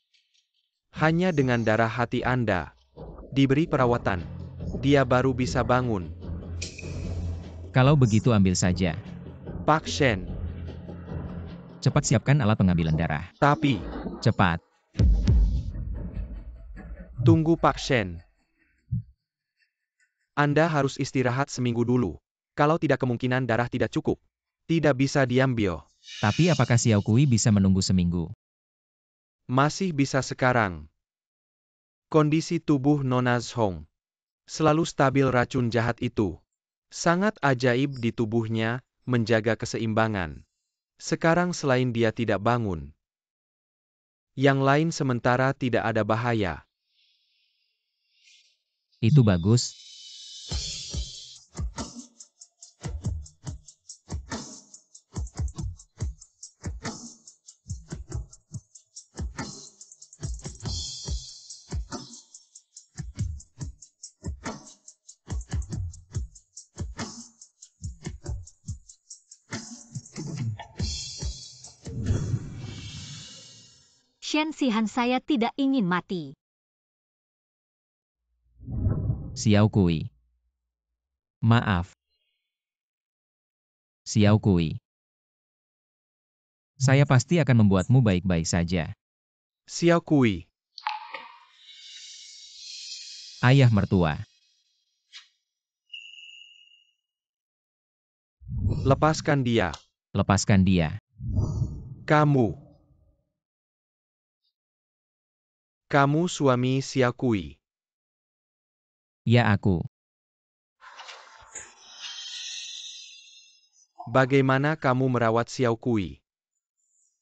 Hanya dengan darah hati Anda diberi perawatan, dia baru bisa bangun. Kalau begitu ambil saja. Pak Shen, Cepat siapkan alat pengambilan darah. tapi Cepat. tunggu Pak Shen. Anda harus istirahat seminggu dulu. Kalau tidak, kemungkinan darah tidak cukup. Tidak bisa diambil. Tapi apakah Xiao Kui bisa menunggu seminggu? Masih bisa sekarang. Kondisi tubuh Nona Zhong selalu stabil. Racun jahat itu sangat ajaib di tubuhnya, menjaga keseimbangan. Sekarang selain dia tidak bangun, yang lain sementara tidak ada bahaya. Itu bagus. Shen Xihan, saya tidak ingin mati. Xiao Kui. Maaf. Xiao Kui. Saya pasti akan membuatmu baik-baik saja. Xiao Kui, Ayah mertua. lepaskan dia. Lepaskan dia. Kamu suami Xiao Kui. Ya, aku. Bagaimana kamu merawat Xiao Kui?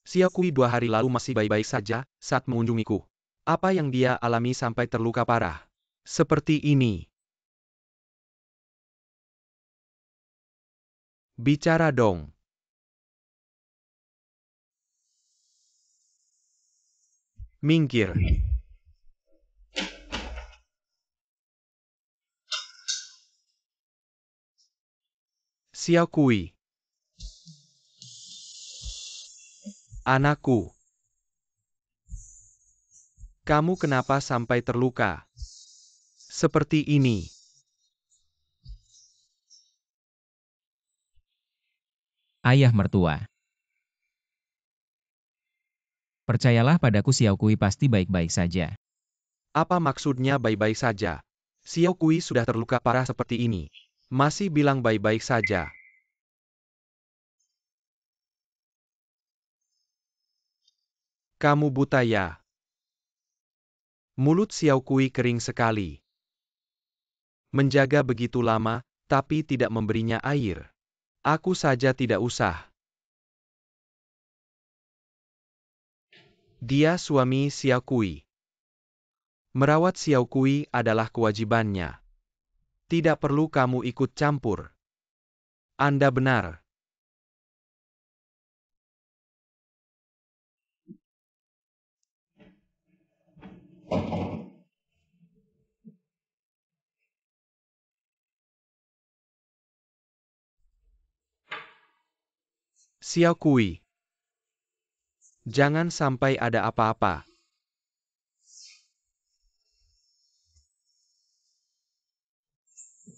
Xiao Kui 2 hari lalu masih baik-baik saja saat mengunjungiku. Apa yang dia alami sampai terluka parah seperti ini? Bicara dong. Minggir. Xiao Kui. Anakku. Kamu kenapa sampai terluka seperti ini? Ayah mertua. Percayalah padaku, Xiao Kui pasti baik-baik saja. Apa maksudnya baik-baik saja? Xiao Kui sudah terluka parah seperti ini. Masih bilang baik-baik saja. Kamu buta ya? Mulut Xiao Kui kering sekali. Menjaga begitu lama, tapi tidak memberinya air. Aku saja tidak usah. Dia suami Xiao Kui. Merawat Xiao Kui adalah kewajibannya. Tidak perlu kamu ikut campur. Anda benar. Xiao Kui. Jangan sampai ada apa-apa.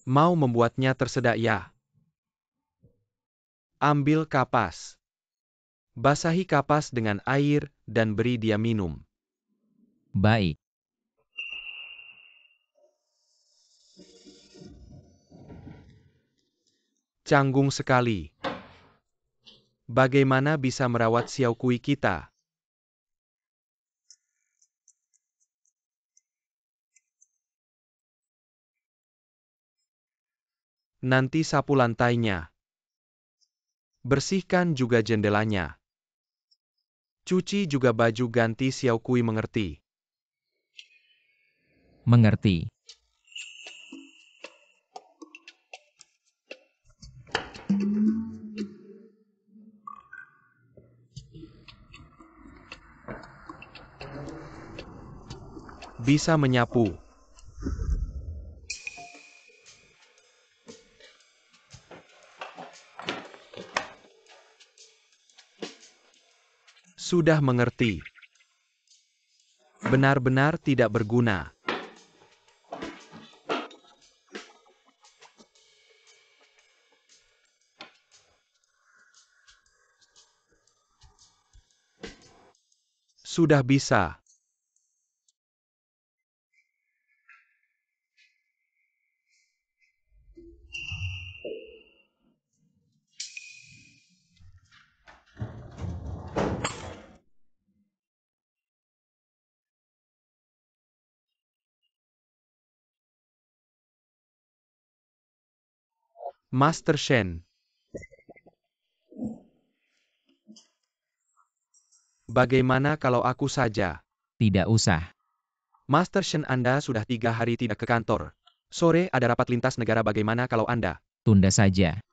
Mau membuatnya tersedak ya? Ambil kapas. Basahi kapas dengan air dan beri dia minum. Baik. Canggung sekali. Bagaimana bisa merawat Xiao Kui kita? Nanti sapu lantainya. Bersihkan juga jendelanya. Cuci juga baju ganti Xiao Kui, mengerti? Mengerti. Bisa menyapu. Sudah mengerti. Benar-benar tidak berguna. Sudah bisa. Master Shen. Bagaimana kalau aku saja? Tidak usah. Master Shen, Anda sudah 3 hari tidak ke kantor. Sore ada rapat lintas negara, bagaimana kalau Anda? Tunda saja.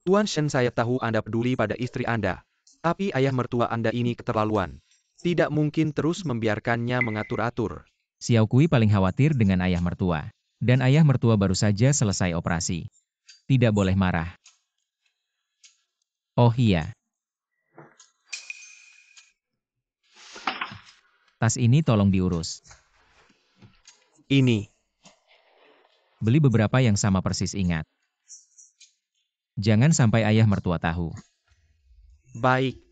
Tuan Shen, saya tahu Anda peduli pada istri Anda. Tapi ayah mertua Anda ini keterlaluan. Tidak mungkin terus membiarkannya mengatur-atur. Xiao Kui paling khawatir dengan ayah mertua. Dan ayah mertua baru saja selesai operasi. Tidak boleh marah. Oh iya. Tas ini tolong diurus. Ini. Beli beberapa yang sama persis, ingat. Jangan sampai ayah mertua tahu. Baik.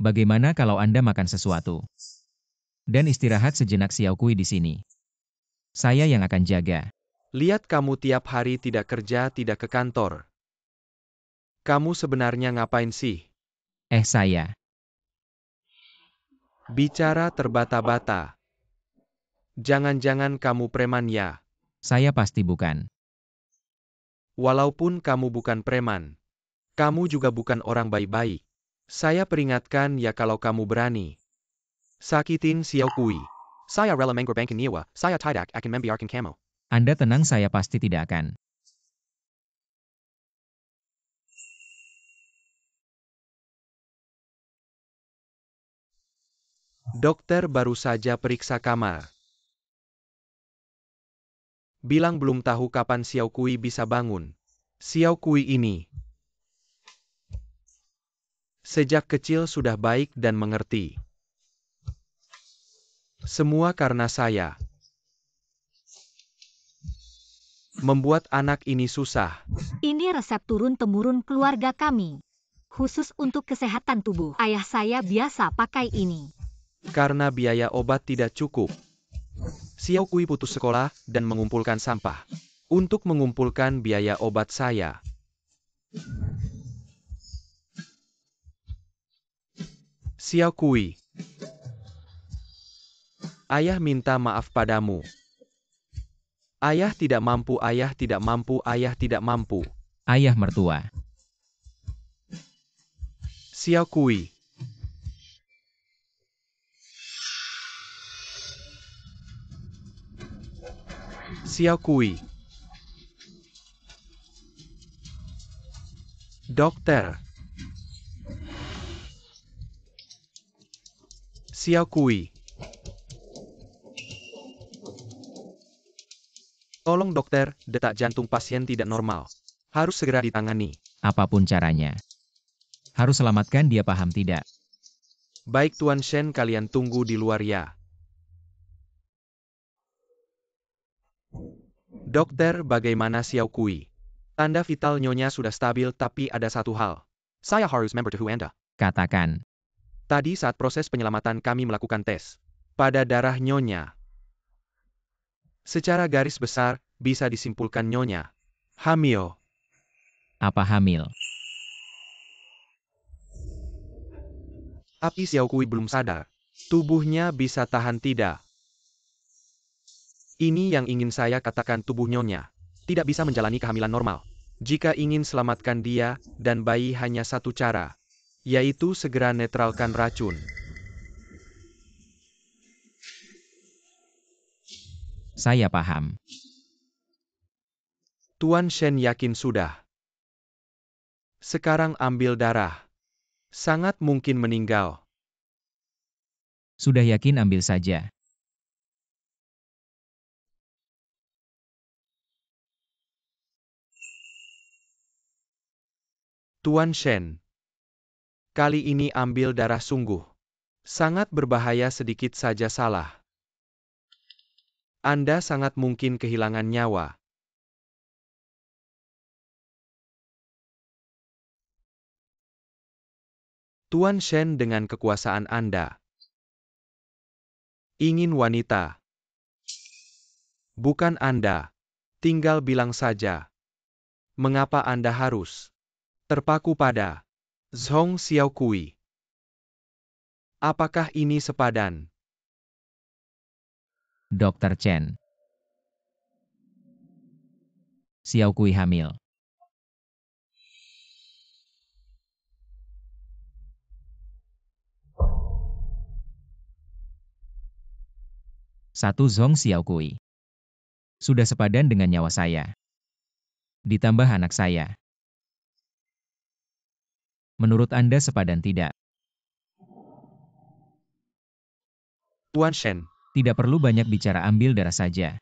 Bagaimana kalau Anda makan sesuatu? Dan istirahat sejenak, Xiao Kui di sini. Saya yang akan jaga. Lihat kamu tiap hari tidak kerja, tidak ke kantor. Kamu sebenarnya ngapain sih? Saya. Bicara terbata-bata. Jangan-jangan kamu preman ya? Saya pasti bukan. Walaupun kamu bukan preman, kamu juga bukan orang baik-baik. Saya peringatkan ya kalau kamu berani sakitin Xiao Kui. Saya rela mengorbankan nyawa, saya tidak akan membiarkan kamu. Anda tenang, saya pasti tidak akan. Dokter baru saja periksa kamar. Bilang belum tahu kapan Xiao Kui bisa bangun. Xiao Kui ini Sejak kecil sudah baik dan mengerti. Semua karena saya. Membuat anak ini susah. Ini resep turun-temurun keluarga kami. Khusus untuk kesehatan tubuh. Ayah saya biasa pakai ini. Karena biaya obat tidak cukup. Xiao Kui putus sekolah dan mengumpulkan sampah. Untuk mengumpulkan biaya obat saya. Xiao Kui. Ayah minta maaf padamu. Ayah tidak mampu, ayah tidak mampu, ayah tidak mampu. Ayah mertua. Xiao Kui. Xiao Kui. Dokter. Xiao Kui. Tolong dokter, detak jantung pasien tidak normal. Harus segera ditangani. Apapun caranya. Harus selamatkan dia, paham tidak? Baik Tuan Shen, kalian tunggu di luar ya. Dokter, bagaimana Xiao Kui? Tanda vital nyonya sudah stabil, tapi ada satu hal. Saya harus memberitahu Anda. Katakan. Tadi saat proses penyelamatan kami melakukan tes. Pada darah nyonya. Secara garis besar, bisa disimpulkan nyonya hamil. Apa hamil? Tapi Xiao Kui belum sadar. Tubuhnya bisa tahan tidak. Ini yang ingin saya katakan, tubuh nyonya tidak bisa menjalani kehamilan normal. Jika ingin selamatkan dia dan bayi hanya satu cara, yaitu segera netralkan racun. Saya paham. Tuan Shen yakin sudah. Sekarang ambil darah. Sangat mungkin meninggal. Sudah yakin, ambil saja. Tuan Shen. Kali ini ambil darah sungguh. Sangat berbahaya, sedikit saja salah. Anda sangat mungkin kehilangan nyawa. Tuan Shen, dengan kekuasaan Anda. Ingin wanita. Bukan Anda. Tinggal bilang saja. Mengapa Anda harus terpaku pada Zhong Xiao Kui? Apakah ini sepadan? Dr. Chen. Xiao Kui hamil. Satu Zhong Xiao Kui. Sudah sepadan dengan nyawa saya. Ditambah anak saya. Menurut Anda sepadan tidak? Tuan Shen. Tidak perlu banyak bicara, ambil darah saja.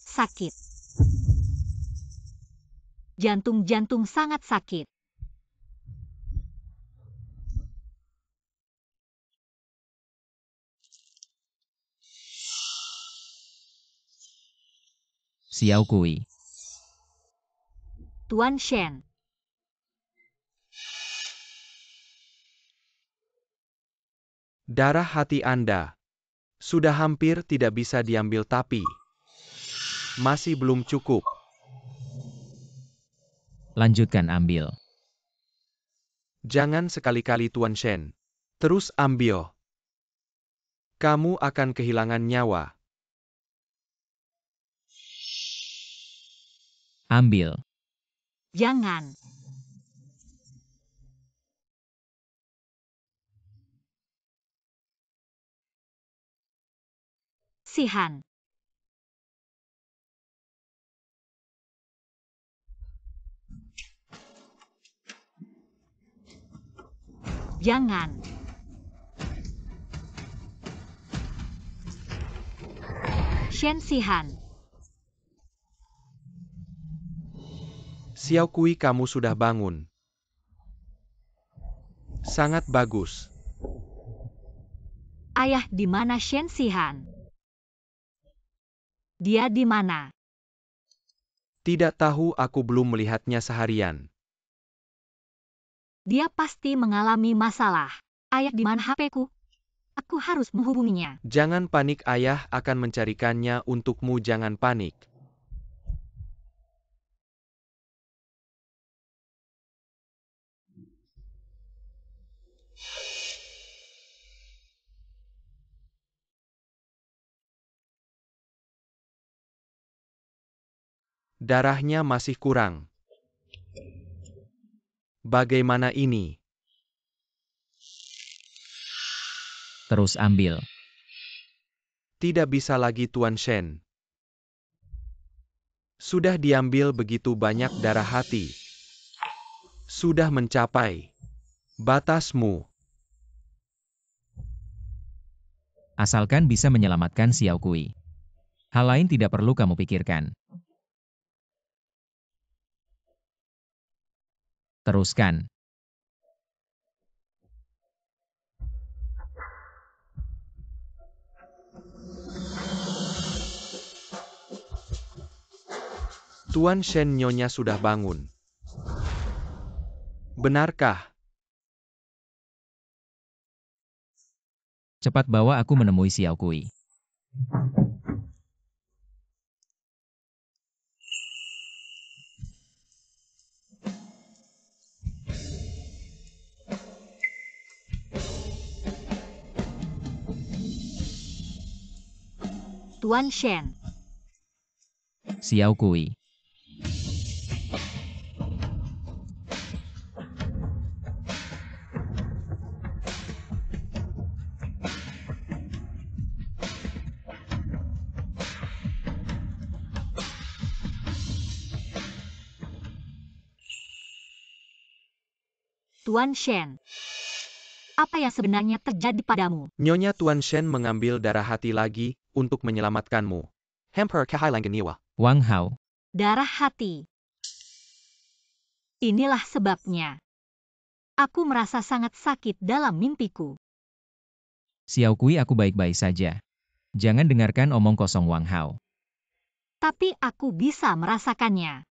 Sakit. Jantung sangat sakit. Xiao Kui. Tuan Shen. Darah hati Anda sudah hampir tidak bisa diambil, tapi masih belum cukup. Lanjutkan, ambil. Jangan sekali-kali Tuan Shen. Terus ambil. Kamu akan kehilangan nyawa. Ambil. Jangan. Sihan. Jangan. Shen Xihan. Xiao Kui, kamu sudah bangun. Sangat bagus. Ayah, di mana Shen Xihan? Dia di mana? Tidak tahu, aku belum melihatnya seharian. Dia pasti mengalami masalah. Ayah, di mana HP-ku? Aku harus menghubunginya. Jangan panik, ayah akan mencarikannya untukmu, jangan panik. Darahnya masih kurang. Bagaimana ini? Terus ambil. Tidak bisa lagi, Tuan Shen. Sudah diambil begitu banyak darah hati. Sudah mencapai batasmu. Asalkan bisa menyelamatkan Xiao Kui. Hal lain tidak perlu kamu pikirkan. Teruskan. Tuan Shen, Nyonya sudah bangun. Benarkah? Cepat bawa aku menemui Xiao Kui. Tuan Shen. Xiao Kui. Tuan Shen. Apa yang sebenarnya terjadi padamu? Nyonya, Tuan Shen mengambil darah hati lagi untuk menyelamatkanmu. Hamper Kahailang Geniwa. Wang Hao. Darah hati. Inilah sebabnya. Aku merasa sangat sakit dalam mimpiku. Xiao Kui, aku baik-baik saja. Jangan dengarkan omong kosong Wang Hao. Tapi aku bisa merasakannya.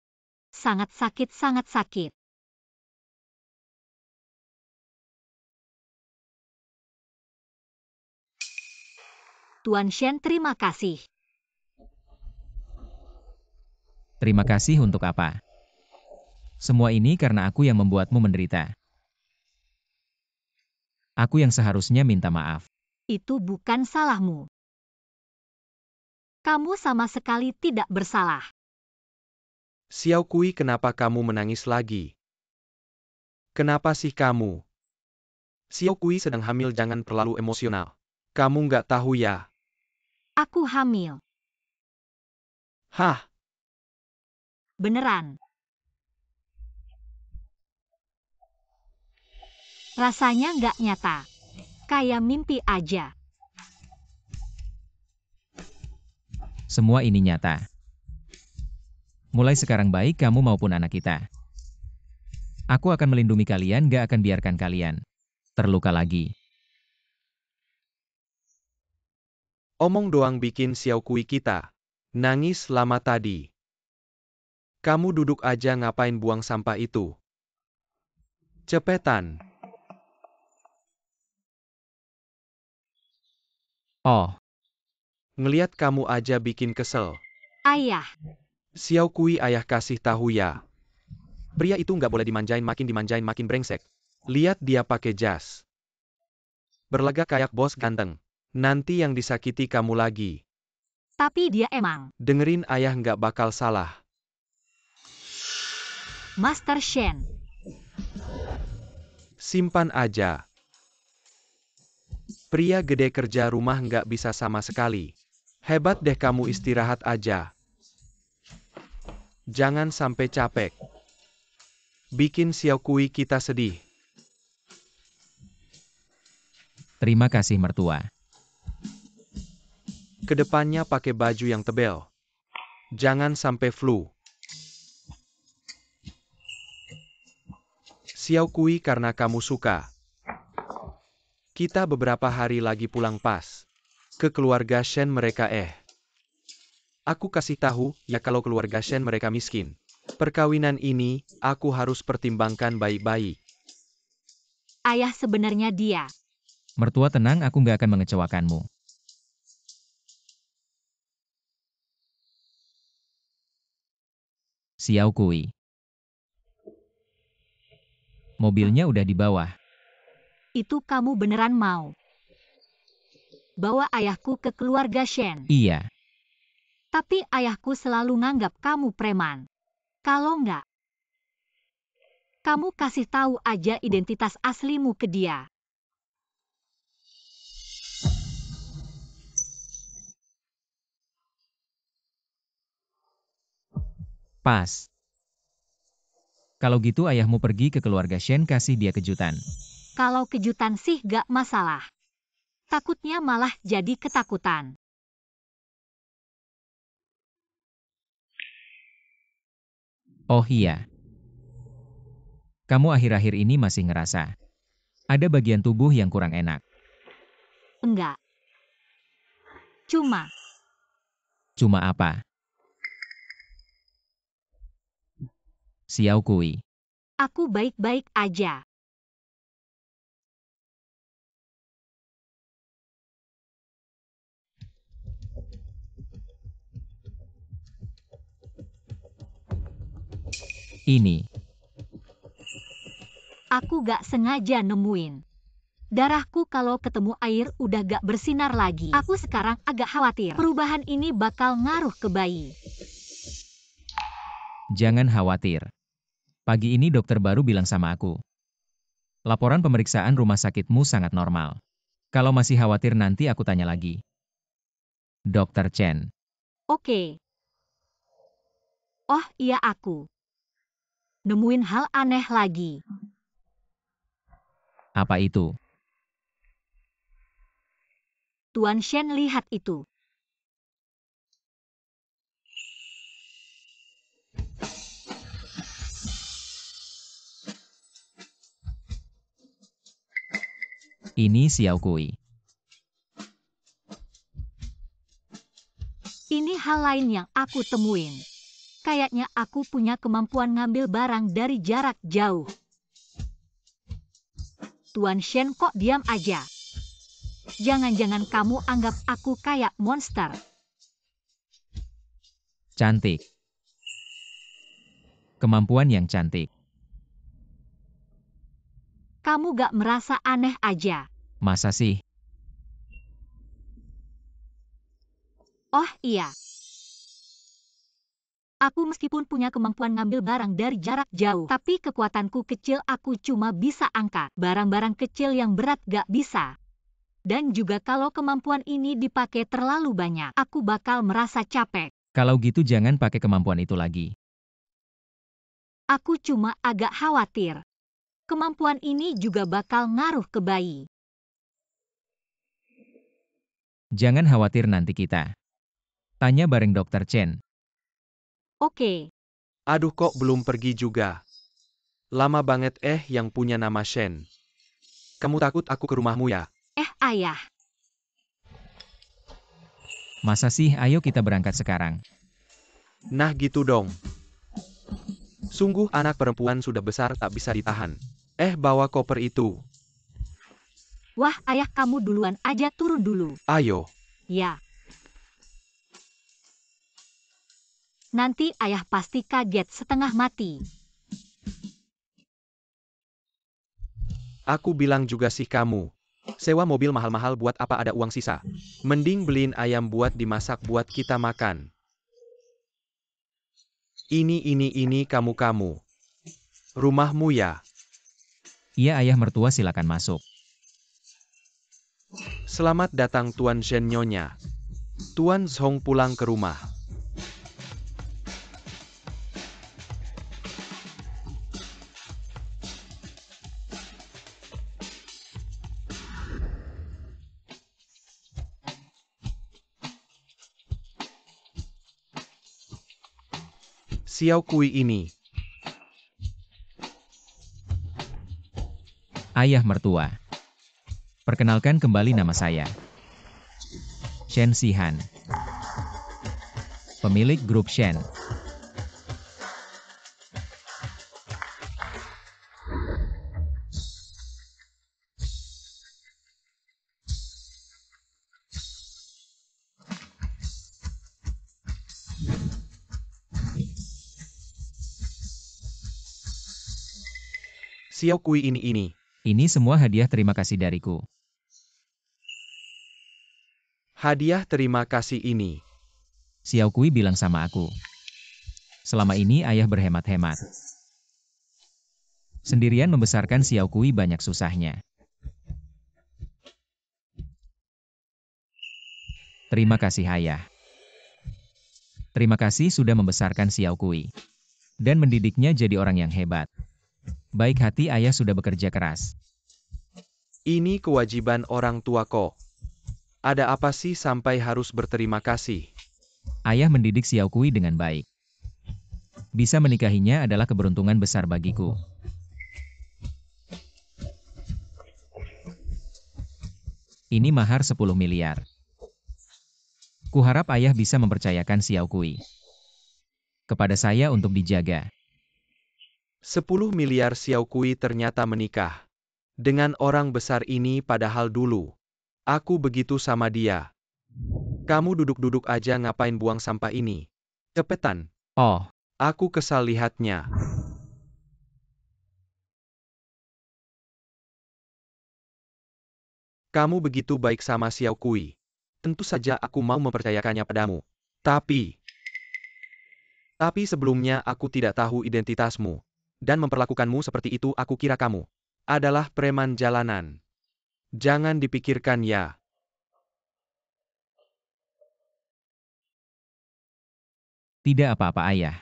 Sangat sakit, sangat sakit. Tuan Shen, terima kasih. Terima kasih untuk apa? Semua ini karena aku yang membuatmu menderita. Aku yang seharusnya minta maaf. Itu bukan salahmu. Kamu sama sekali tidak bersalah. Xiao Kui, kenapa kamu menangis lagi? Kenapa sih kamu? Xiao Kui sedang hamil, jangan terlalu emosional. Kamu nggak tahu ya? Aku hamil. Hah? Beneran. Rasanya nggak nyata. Kayak mimpi aja. Semua ini nyata. Mulai sekarang baik kamu maupun anak kita. Aku akan melindungi kalian, gak akan biarkan kalian terluka lagi. Omong doang bikin Xiao Kui kita nangis lama tadi. Kamu duduk aja, ngapain buang sampah itu? Cepetan. Oh, Ngeliat kamu aja bikin kesel. Ayah. Xiao Kui, ayah kasih tahu ya. Pria itu nggak boleh dimanjain makin brengsek. Lihat dia pakai jas. Berlagak kayak bos ganteng. Nanti yang disakiti kamu lagi. Tapi dia emang. Dengerin ayah, nggak bakal salah. Master Shen. Simpan aja. Pria gede kerja rumah nggak bisa sama sekali. Hebat deh kamu, istirahat aja. Jangan sampai capek. Bikin Xiao Kui kita sedih. Terima kasih mertua. Kedepannya pakai baju yang tebal. Jangan sampai flu. Xiao Kui karena kamu suka. Kita beberapa hari lagi pulang pas. Ke keluarga Shen mereka Aku kasih tahu ya kalau keluarga Shen mereka miskin. Perkawinan ini, aku harus pertimbangkan baik-baik. Ayah sebenarnya dia. Mertua tenang, aku nggak akan mengecewakanmu. Xiao Kui. Mobilnya udah di bawah. Itu kamu beneran mau bawa ayahku ke keluarga Shen? Iya, Tapi ayahku selalu nganggap kamu preman. Kalau nggak, kamu kasih tahu aja identitas aslimu ke dia. pas. Kalau gitu ayahmu pergi ke keluarga Shen, kasih dia kejutan. Kalau kejutan sih gak masalah. Takutnya malah jadi ketakutan. Oh iya. Kamu akhir-akhir ini masih ngerasa ada bagian tubuh yang kurang enak. Enggak. Cuma apa? Xiao Kui. Aku baik-baik aja. Ini. Aku gak sengaja nemuin. Darahku kalau ketemu air udah gak bersinar lagi. Aku sekarang agak khawatir. Perubahan ini bakal ngaruh ke bayi. Jangan khawatir. Pagi ini dokter baru bilang sama aku. Laporan pemeriksaan rumah sakitmu sangat normal. Kalau masih khawatir nanti aku tanya lagi. Dokter Chen. Oke. Oh iya aku nemuin hal aneh lagi. Apa itu? Tuan Shen lihat itu. Ini Xiao Kui. Ini hal lain yang aku temuin. Kayaknya aku punya kemampuan ngambil barang dari jarak jauh. Tuan Shen kok diam aja? Jangan-jangan kamu anggap aku kayak monster. Cantik. Kemampuan yang cantik. Kamu gak merasa aneh aja? Masa sih? Oh iya. Aku meskipun punya kemampuan ngambil barang dari jarak jauh, tapi kekuatanku kecil, aku cuma bisa angkat barang-barang kecil yang berat gak bisa. Dan juga kalau kemampuan ini dipakai terlalu banyak, aku bakal merasa capek. Kalau gitu jangan pakai kemampuan itu lagi. Aku cuma agak khawatir. Kemampuan ini juga bakal ngaruh ke bayi. Jangan khawatir, nanti kita tanya bareng Dokter Chen. Oke. Aduh, kok belum pergi juga? Lama banget yang punya nama Shen. Kamu takut aku ke rumahmu ya? Ayah. Masa sih? Ayo kita berangkat sekarang. Nah gitu dong. Sungguh anak perempuan sudah besar tak bisa ditahan. Bawa koper itu. Wah, ayah kamu duluan aja, turun dulu. Ayo. Ya. Nanti ayah pasti kaget setengah mati. Aku bilang juga sih kamu. Sewa mobil mahal-mahal buat apa, ada uang sisa. Mending beliin ayam buat dimasak buat kita makan. Ini kamu. Rumahmu ya? Iya ayah mertua, silakan masuk. Selamat datang Tuan Shen Nyonya. Tuan Zhong pulang ke rumah. Xiao Kui ini. Ayah mertua. Perkenalkan kembali nama saya. Shen Xihan. Pemilik grup Shen. Xiao Kui ini. Ini semua hadiah terima kasih dariku. Hadiah terima kasih ini. Xiao Kui bilang sama aku. Selama ini ayah berhemat-hemat. Sendirian membesarkan Xiao Kui banyak susahnya. Terima kasih ayah. Terima kasih sudah membesarkan Xiao Kui. Dan mendidiknya jadi orang yang hebat. Baik hati ayah sudah bekerja keras. Ini kewajiban orang tua kok. Ada apa sih sampai harus berterima kasih? Ayah mendidik Xiao Kui dengan baik. Bisa menikahinya adalah keberuntungan besar bagiku. Ini mahar 10 miliar. Kuharap ayah bisa mempercayakan Xiao Kui kepada saya untuk dijaga. 10 miliar Xiao Kui ternyata menikah dengan orang besar ini, padahal dulu aku begitu sama dia. Kamu duduk-duduk aja, ngapain buang sampah ini? Cepetan. Oh, Aku kesal lihatnya. Kamu begitu baik sama Xiao Kui. Tentu saja aku mau mempercayakannya padamu. Tapi sebelumnya aku tidak tahu identitasmu. Dan memperlakukanmu seperti itu, aku kira kamu adalah preman jalanan. Jangan dipikirkan ya. tidak apa-apa ayah.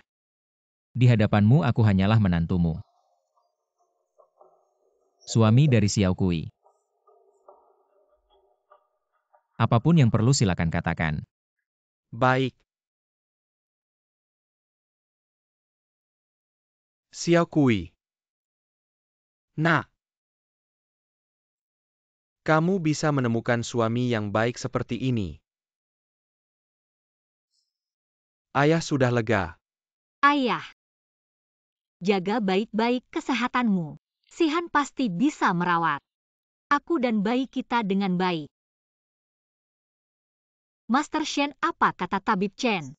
Di hadapanmu aku hanyalah menantumu. Suami dari Xiao Kui. Apapun yang perlu silakan katakan. Baik. Xiao Kui. Nah, kamu bisa menemukan suami yang baik seperti ini. Ayah sudah lega. Ayah, jaga baik-baik kesehatanmu. Xihan pasti bisa merawat aku dan bayi kita dengan baik. Master Shen, apa kata Tabib Chen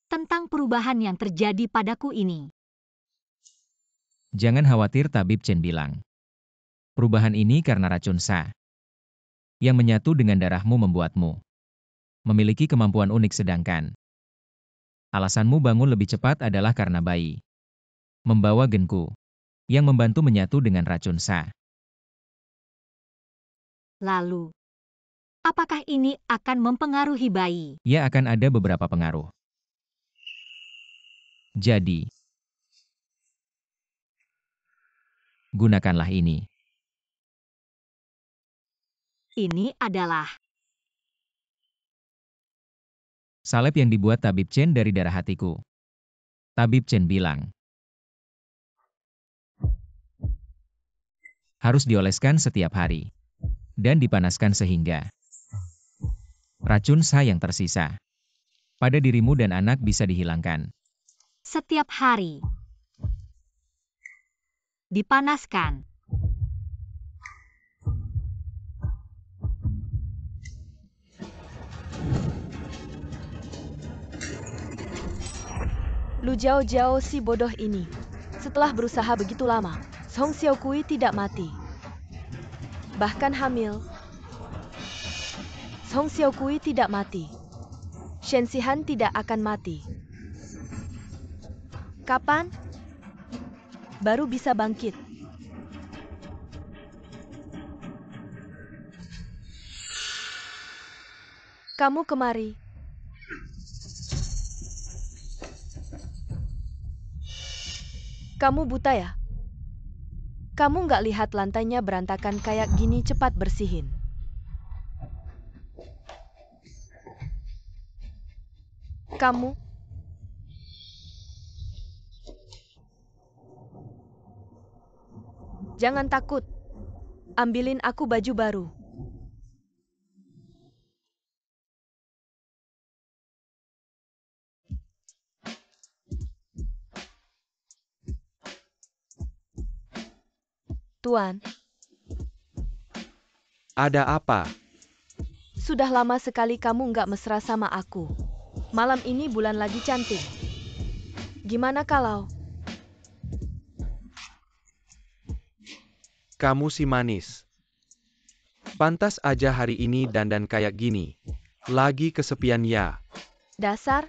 tentang perubahan yang terjadi padaku ini? Jangan khawatir, Tabib Chen bilang. Perubahan ini karena racun Sha yang menyatu dengan darahmu membuatmu memiliki kemampuan unik, sedangkan alasanmu bangun lebih cepat adalah karena bayi membawa genku yang membantu menyatu dengan racun Sha. Lalu, apakah ini akan mempengaruhi bayi? Ya, akan ada beberapa pengaruh. Jadi, gunakanlah ini. Ini adalah Salep yang dibuat Tabib Chen dari darah hatiku. Tabib Chen bilang. Harus dioleskan setiap hari. Dan dipanaskan sehingga racun Sha yang tersisa pada dirimu dan anak bisa dihilangkan. setiap hari. Dipanaskan. Lu Jiao Jiao si bodoh ini. Setelah berusaha begitu lama, Song Xiao Kui tidak mati. Bahkan hamil. Song Xiao Kui tidak mati. Shen Xihan tidak akan mati. Kapan? Baru bisa bangkit. Kamu kemari. Kamu buta ya? Kamu nggak lihat lantainya berantakan kayak gini, cepat bersihin. Kamu Jangan takut. Ambilin aku baju baru. Tuan, Ada apa? sudah lama sekali kamu nggak mesra sama aku. Malam ini bulan lagi cantik. Gimana kalau... Kamu si manis. Pantas aja hari ini dandan kayak gini. Lagi kesepian ya. Dasar?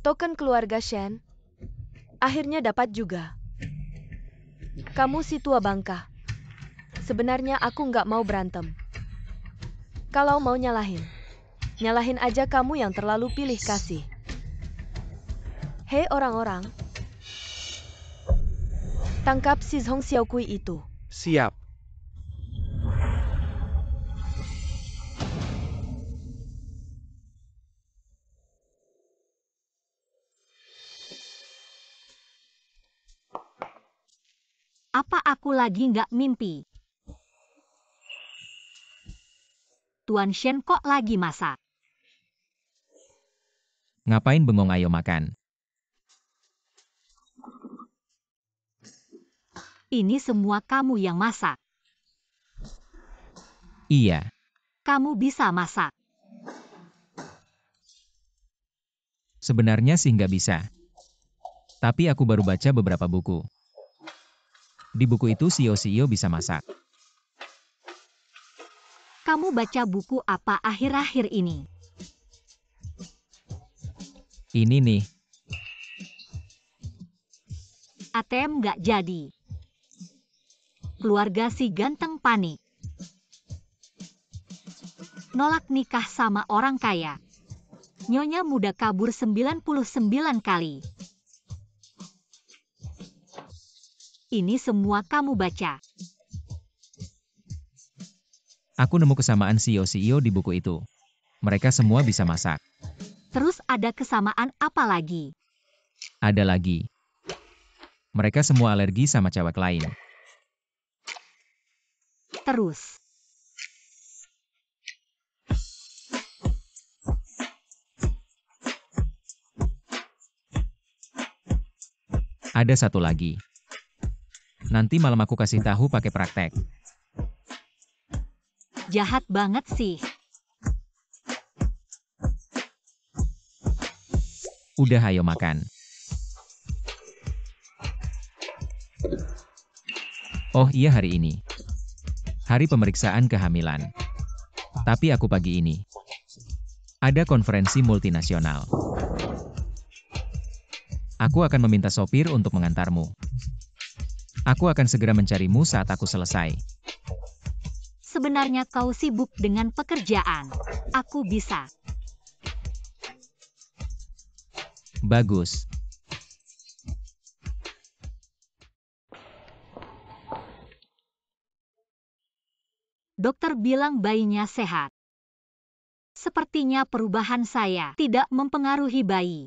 Token keluarga Shen. Akhirnya dapat juga. Kamu si tua bangka. Sebenarnya aku nggak mau berantem. Kalau mau nyalahin, nyalahin aja kamu yang terlalu pilih kasih. Hei orang-orang. Tangkap si Zhong Xiaokui itu. Siap. Apa aku lagi nggak mimpi? Tuan Shen kok lagi masak? Ngapain bengong, ayo makan. Ini semua kamu yang masak. Iya, Kamu bisa masak. sebenarnya sih nggak bisa. Tapi aku baru baca beberapa buku. Di buku itu CEO bisa masak. Kamu baca buku apa akhir-akhir ini? Ini nih, ATM nggak jadi. Keluarga si ganteng panik. Nolak nikah sama orang kaya. Nyonya muda kabur 99 kali. Ini semua kamu baca. aku nemu kesamaan CEO di buku itu. Mereka semua bisa masak. Terus ada kesamaan apa lagi? Ada lagi. Mereka semua alergi sama cewek lain. Terus. Ada satu lagi. Nanti malam aku kasih tahu pakai praktek. Jahat banget sih. Udah, ayo makan. Oh iya, hari ini. Hari pemeriksaan kehamilan. Tapi aku pagi ini. Ada konferensi multinasional. Aku akan meminta sopir untuk mengantarmu. Aku akan segera mencarimu saat aku selesai. Sebenarnya kau sibuk dengan pekerjaan. Aku bisa. Bagus. Dokter bilang bayinya sehat. Sepertinya perubahan saya tidak mempengaruhi bayi.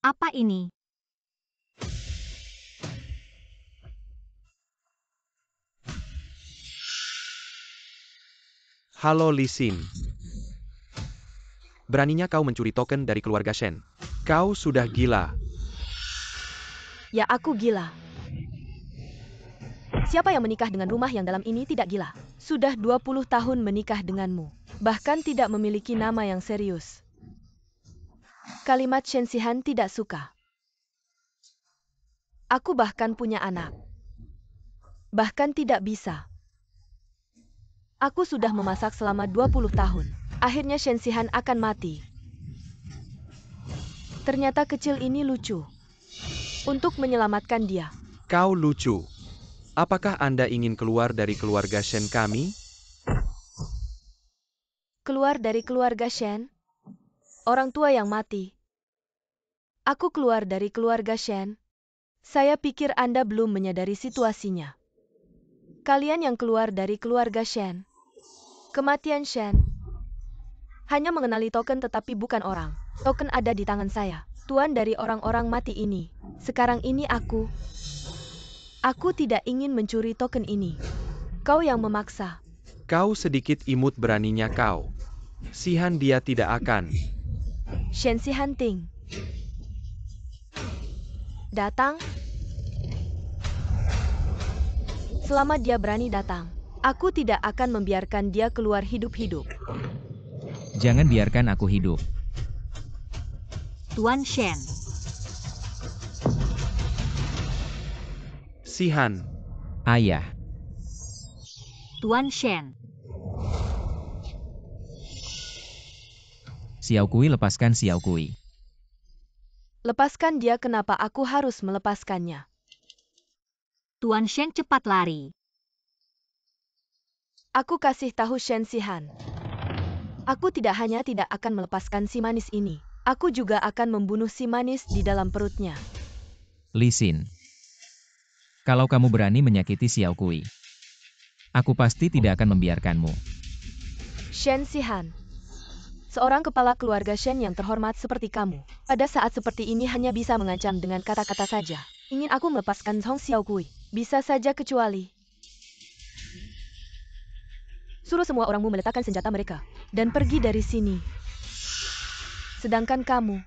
Apa ini? Halo Li Xin. Beraninya kau mencuri token dari keluarga Shen. Kau sudah gila. Ya aku gila. Siapa yang menikah dengan rumah yang dalam ini tidak gila? Sudah 20 tahun menikah denganmu. Bahkan tidak memiliki nama yang serius. Kalimat Shen Xihan tidak suka. Aku bahkan punya anak. Bahkan tidak bisa. Aku sudah memasak selama 20 tahun. Akhirnya Shen Xihan akan mati. Ternyata kecil ini lucu. Untuk menyelamatkan dia. Kau lucu. Apakah Anda ingin keluar dari keluarga Shen kami? Keluar dari keluarga Shen? Orang tua yang mati. Aku keluar dari keluarga Shen? Saya pikir Anda belum menyadari situasinya. Kalian yang keluar dari keluarga Shen. Kematian Shen. Hanya mengenali token tetapi bukan orang. Token ada di tangan saya. Tuan dari orang-orang mati ini. Sekarang ini aku. Aku tidak ingin mencuri token ini. Kau yang memaksa. Kau sedikit imut beraninya kau. Xihan dia tidak akan. Shen Xihan Ting. Datang. Selama dia berani datang, aku tidak akan membiarkan dia keluar hidup-hidup. Jangan biarkan aku hidup. Tuan Shen. Xihan. Ayah. Tuan Shen. Xiao Kui, lepaskan Xiao Kui. Lepaskan dia, kenapa aku harus melepaskannya? Tuan Shen cepat lari. Aku kasih tahu Shen Xihan. Aku tidak hanya tidak akan melepaskan si manis ini. Aku juga akan membunuh si manis di dalam perutnya. Li Xin. Kalau kamu berani menyakiti Xiao Kui, aku pasti tidak akan membiarkanmu. Shen Xihan. Seorang kepala keluarga Shen yang terhormat seperti kamu, pada saat seperti ini hanya bisa mengancam dengan kata-kata saja. Ingin aku melepaskan Hong Xiao Kui? Bisa saja kecuali. Suruh semua orangmu meletakkan senjata mereka, dan pergi dari sini. Sedangkan kamu,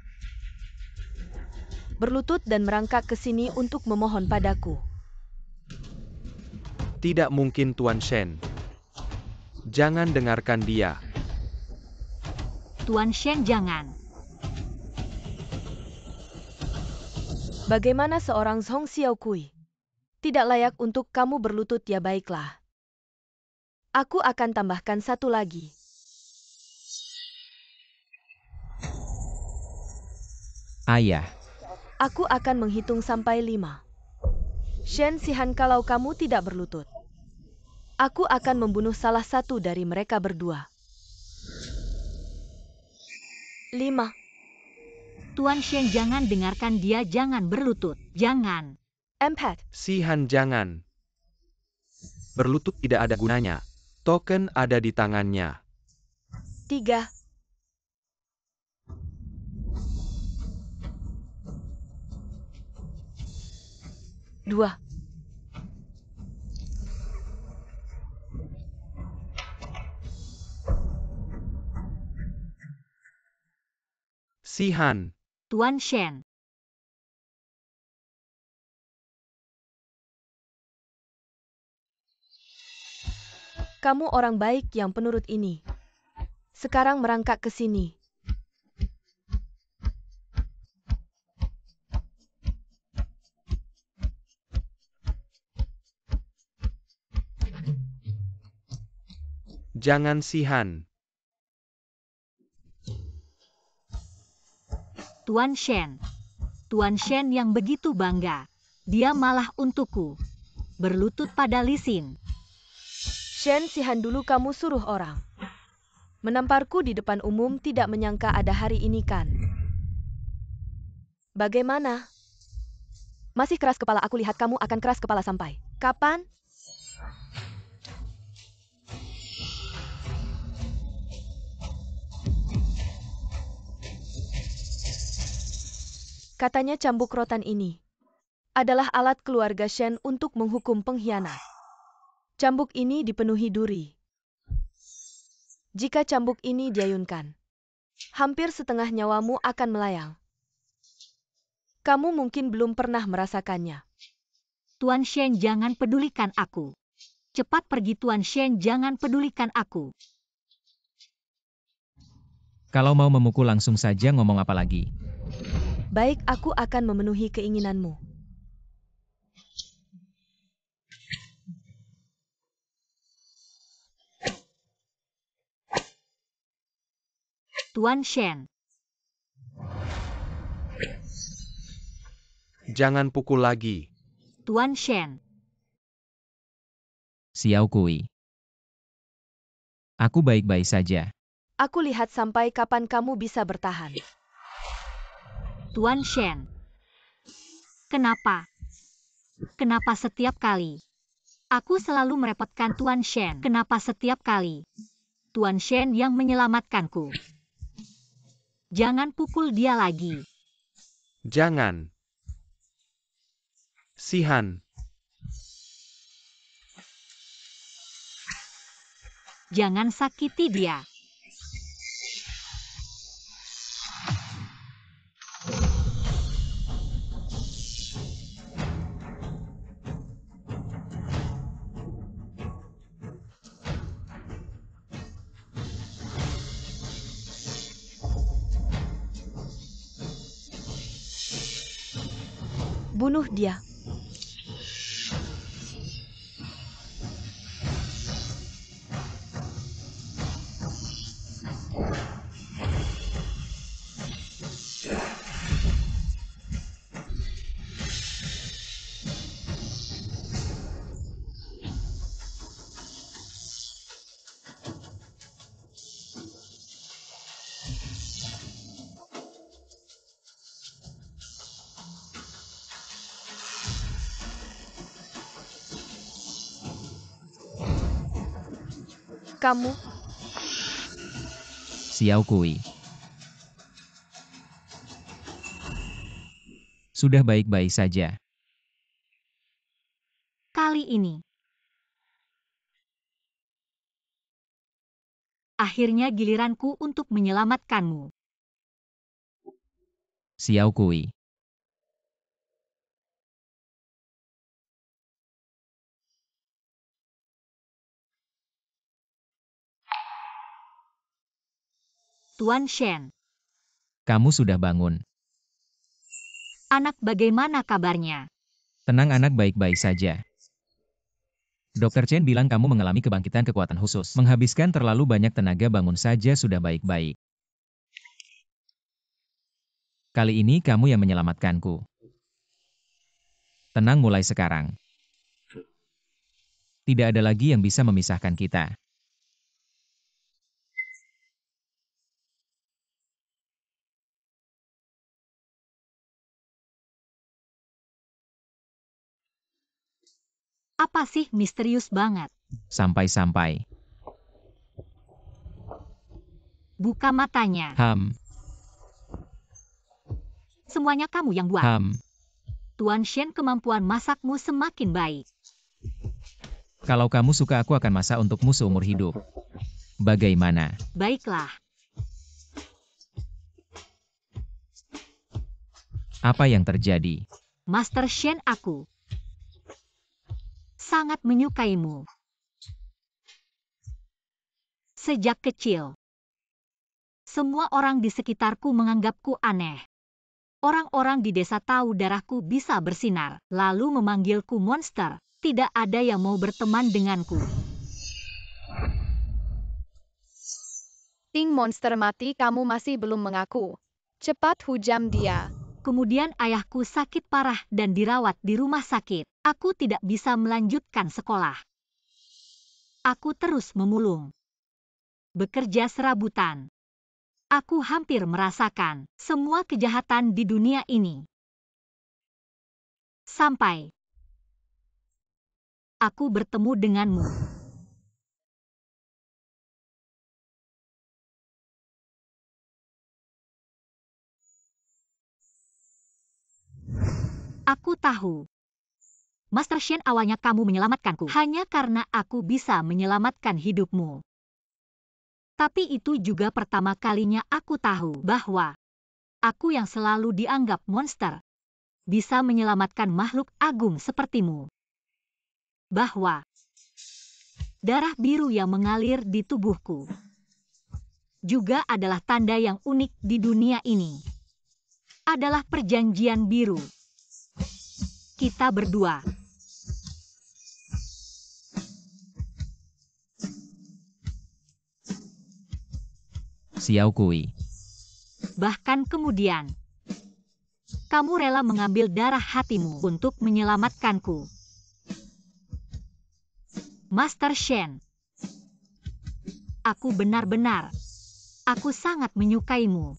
berlutut dan merangkak ke sini untuk memohon padaku. Tidak mungkin Tuan Shen. Jangan dengarkan dia. Tuan Shen jangan. Bagaimana seorang Hong Xiao Kui? Tidak layak untuk kamu berlutut, ya baiklah. Aku akan tambahkan satu lagi. Ayah. Aku akan menghitung sampai 5. Shen Xihan, kalau kamu tidak berlutut, aku akan membunuh salah satu dari mereka berdua. 5. Tuan Shen jangan dengarkan dia, jangan berlutut. Jangan. 4. Xihan jangan. Berlutut tidak ada gunanya. Token ada di tangannya. 3. 2. Xihan. Tuan Shen. Kamu orang baik yang penurut ini. Sekarang merangkak ke sini. Jangan Xihan. Tuan Shen. Tuan Shen yang begitu bangga. Dia malah untukku. Berlutut pada Li Xin. Shen Xihan, dulu kamu suruh orang menamparku di depan umum, tidak menyangka ada hari ini kan? Bagaimana? Masih keras kepala, aku lihat kamu akan keras kepala sampai kapan? Katanya cambuk rotan ini adalah alat keluarga Shen untuk menghukum pengkhianat. Cambuk ini dipenuhi duri. Jika cambuk ini diayunkan, hampir setengah nyawamu akan melayang. Kamu mungkin belum pernah merasakannya. Tuan Shen jangan pedulikan aku. Cepat pergi Tuan Shen, jangan pedulikan aku. Kalau mau memukul langsung saja, ngomong apa lagi? Baik, aku akan memenuhi keinginanmu. Tuan Shen. Jangan pukul lagi. Tuan Shen. Xiao Kui. Aku baik-baik saja. Aku lihat sampai kapan kamu bisa bertahan. Tuan Shen. Kenapa? Kenapa setiap kali? Aku selalu merepotkan Tuan Shen. Kenapa setiap kali? Tuan Shen yang menyelamatkanku. Jangan pukul dia lagi. Jangan. Sihan. Jangan sakiti dia. Bunuh dia. Kamu, Xiao Kui. Sudah baik-baik saja. Kali ini. Akhirnya giliranku untuk menyelamatkanmu. Xiao Kui. Tuan Shen. Kamu sudah bangun. Anak bagaimana kabarnya? Tenang anak baik-baik saja. Dokter Chen bilang kamu mengalami kebangkitan kekuatan khusus. Menghabiskan terlalu banyak tenaga bangun saja sudah baik-baik. Kali ini kamu yang menyelamatkanku. Tenang mulai sekarang. Tidak ada lagi yang bisa memisahkan kita. Apa sih misterius banget? Sampai-sampai. Buka matanya. Semuanya kamu yang buat. Tuan Shen, kemampuan masakmu semakin baik. Kalau kamu suka aku akan masak untukmu seumur hidup. Bagaimana? Baiklah. Apa yang terjadi? Master Shen, aku sangat menyukaimu. Sejak kecil, semua orang di sekitarku menganggapku aneh. Orang-orang di desa tahu darahku bisa bersinar, lalu memanggilku monster. Tidak ada yang mau berteman denganku. Ting monster mati, kamu masih belum mengaku. Cepat hujam dia. Kemudian ayahku sakit parah dan dirawat di rumah sakit. Aku tidak bisa melanjutkan sekolah. Aku terus memulung. Bekerja serabutan. Aku hampir merasakan semua kejahatan di dunia ini. Sampai aku bertemu denganmu. Aku tahu. Master Shen, awalnya kamu menyelamatkanku hanya karena aku bisa menyelamatkan hidupmu. Tapi itu juga pertama kalinya aku tahu bahwa aku yang selalu dianggap monster bisa menyelamatkan makhluk agung sepertimu. Bahwa darah biru yang mengalir di tubuhku juga adalah tanda yang unik di dunia ini. Adalah perjanjian biru. Kita berdua. Xiao Kui. bahkan kemudian kamu rela mengambil darah hatimu untuk menyelamatkanku. Master Shen, aku sangat menyukaimu.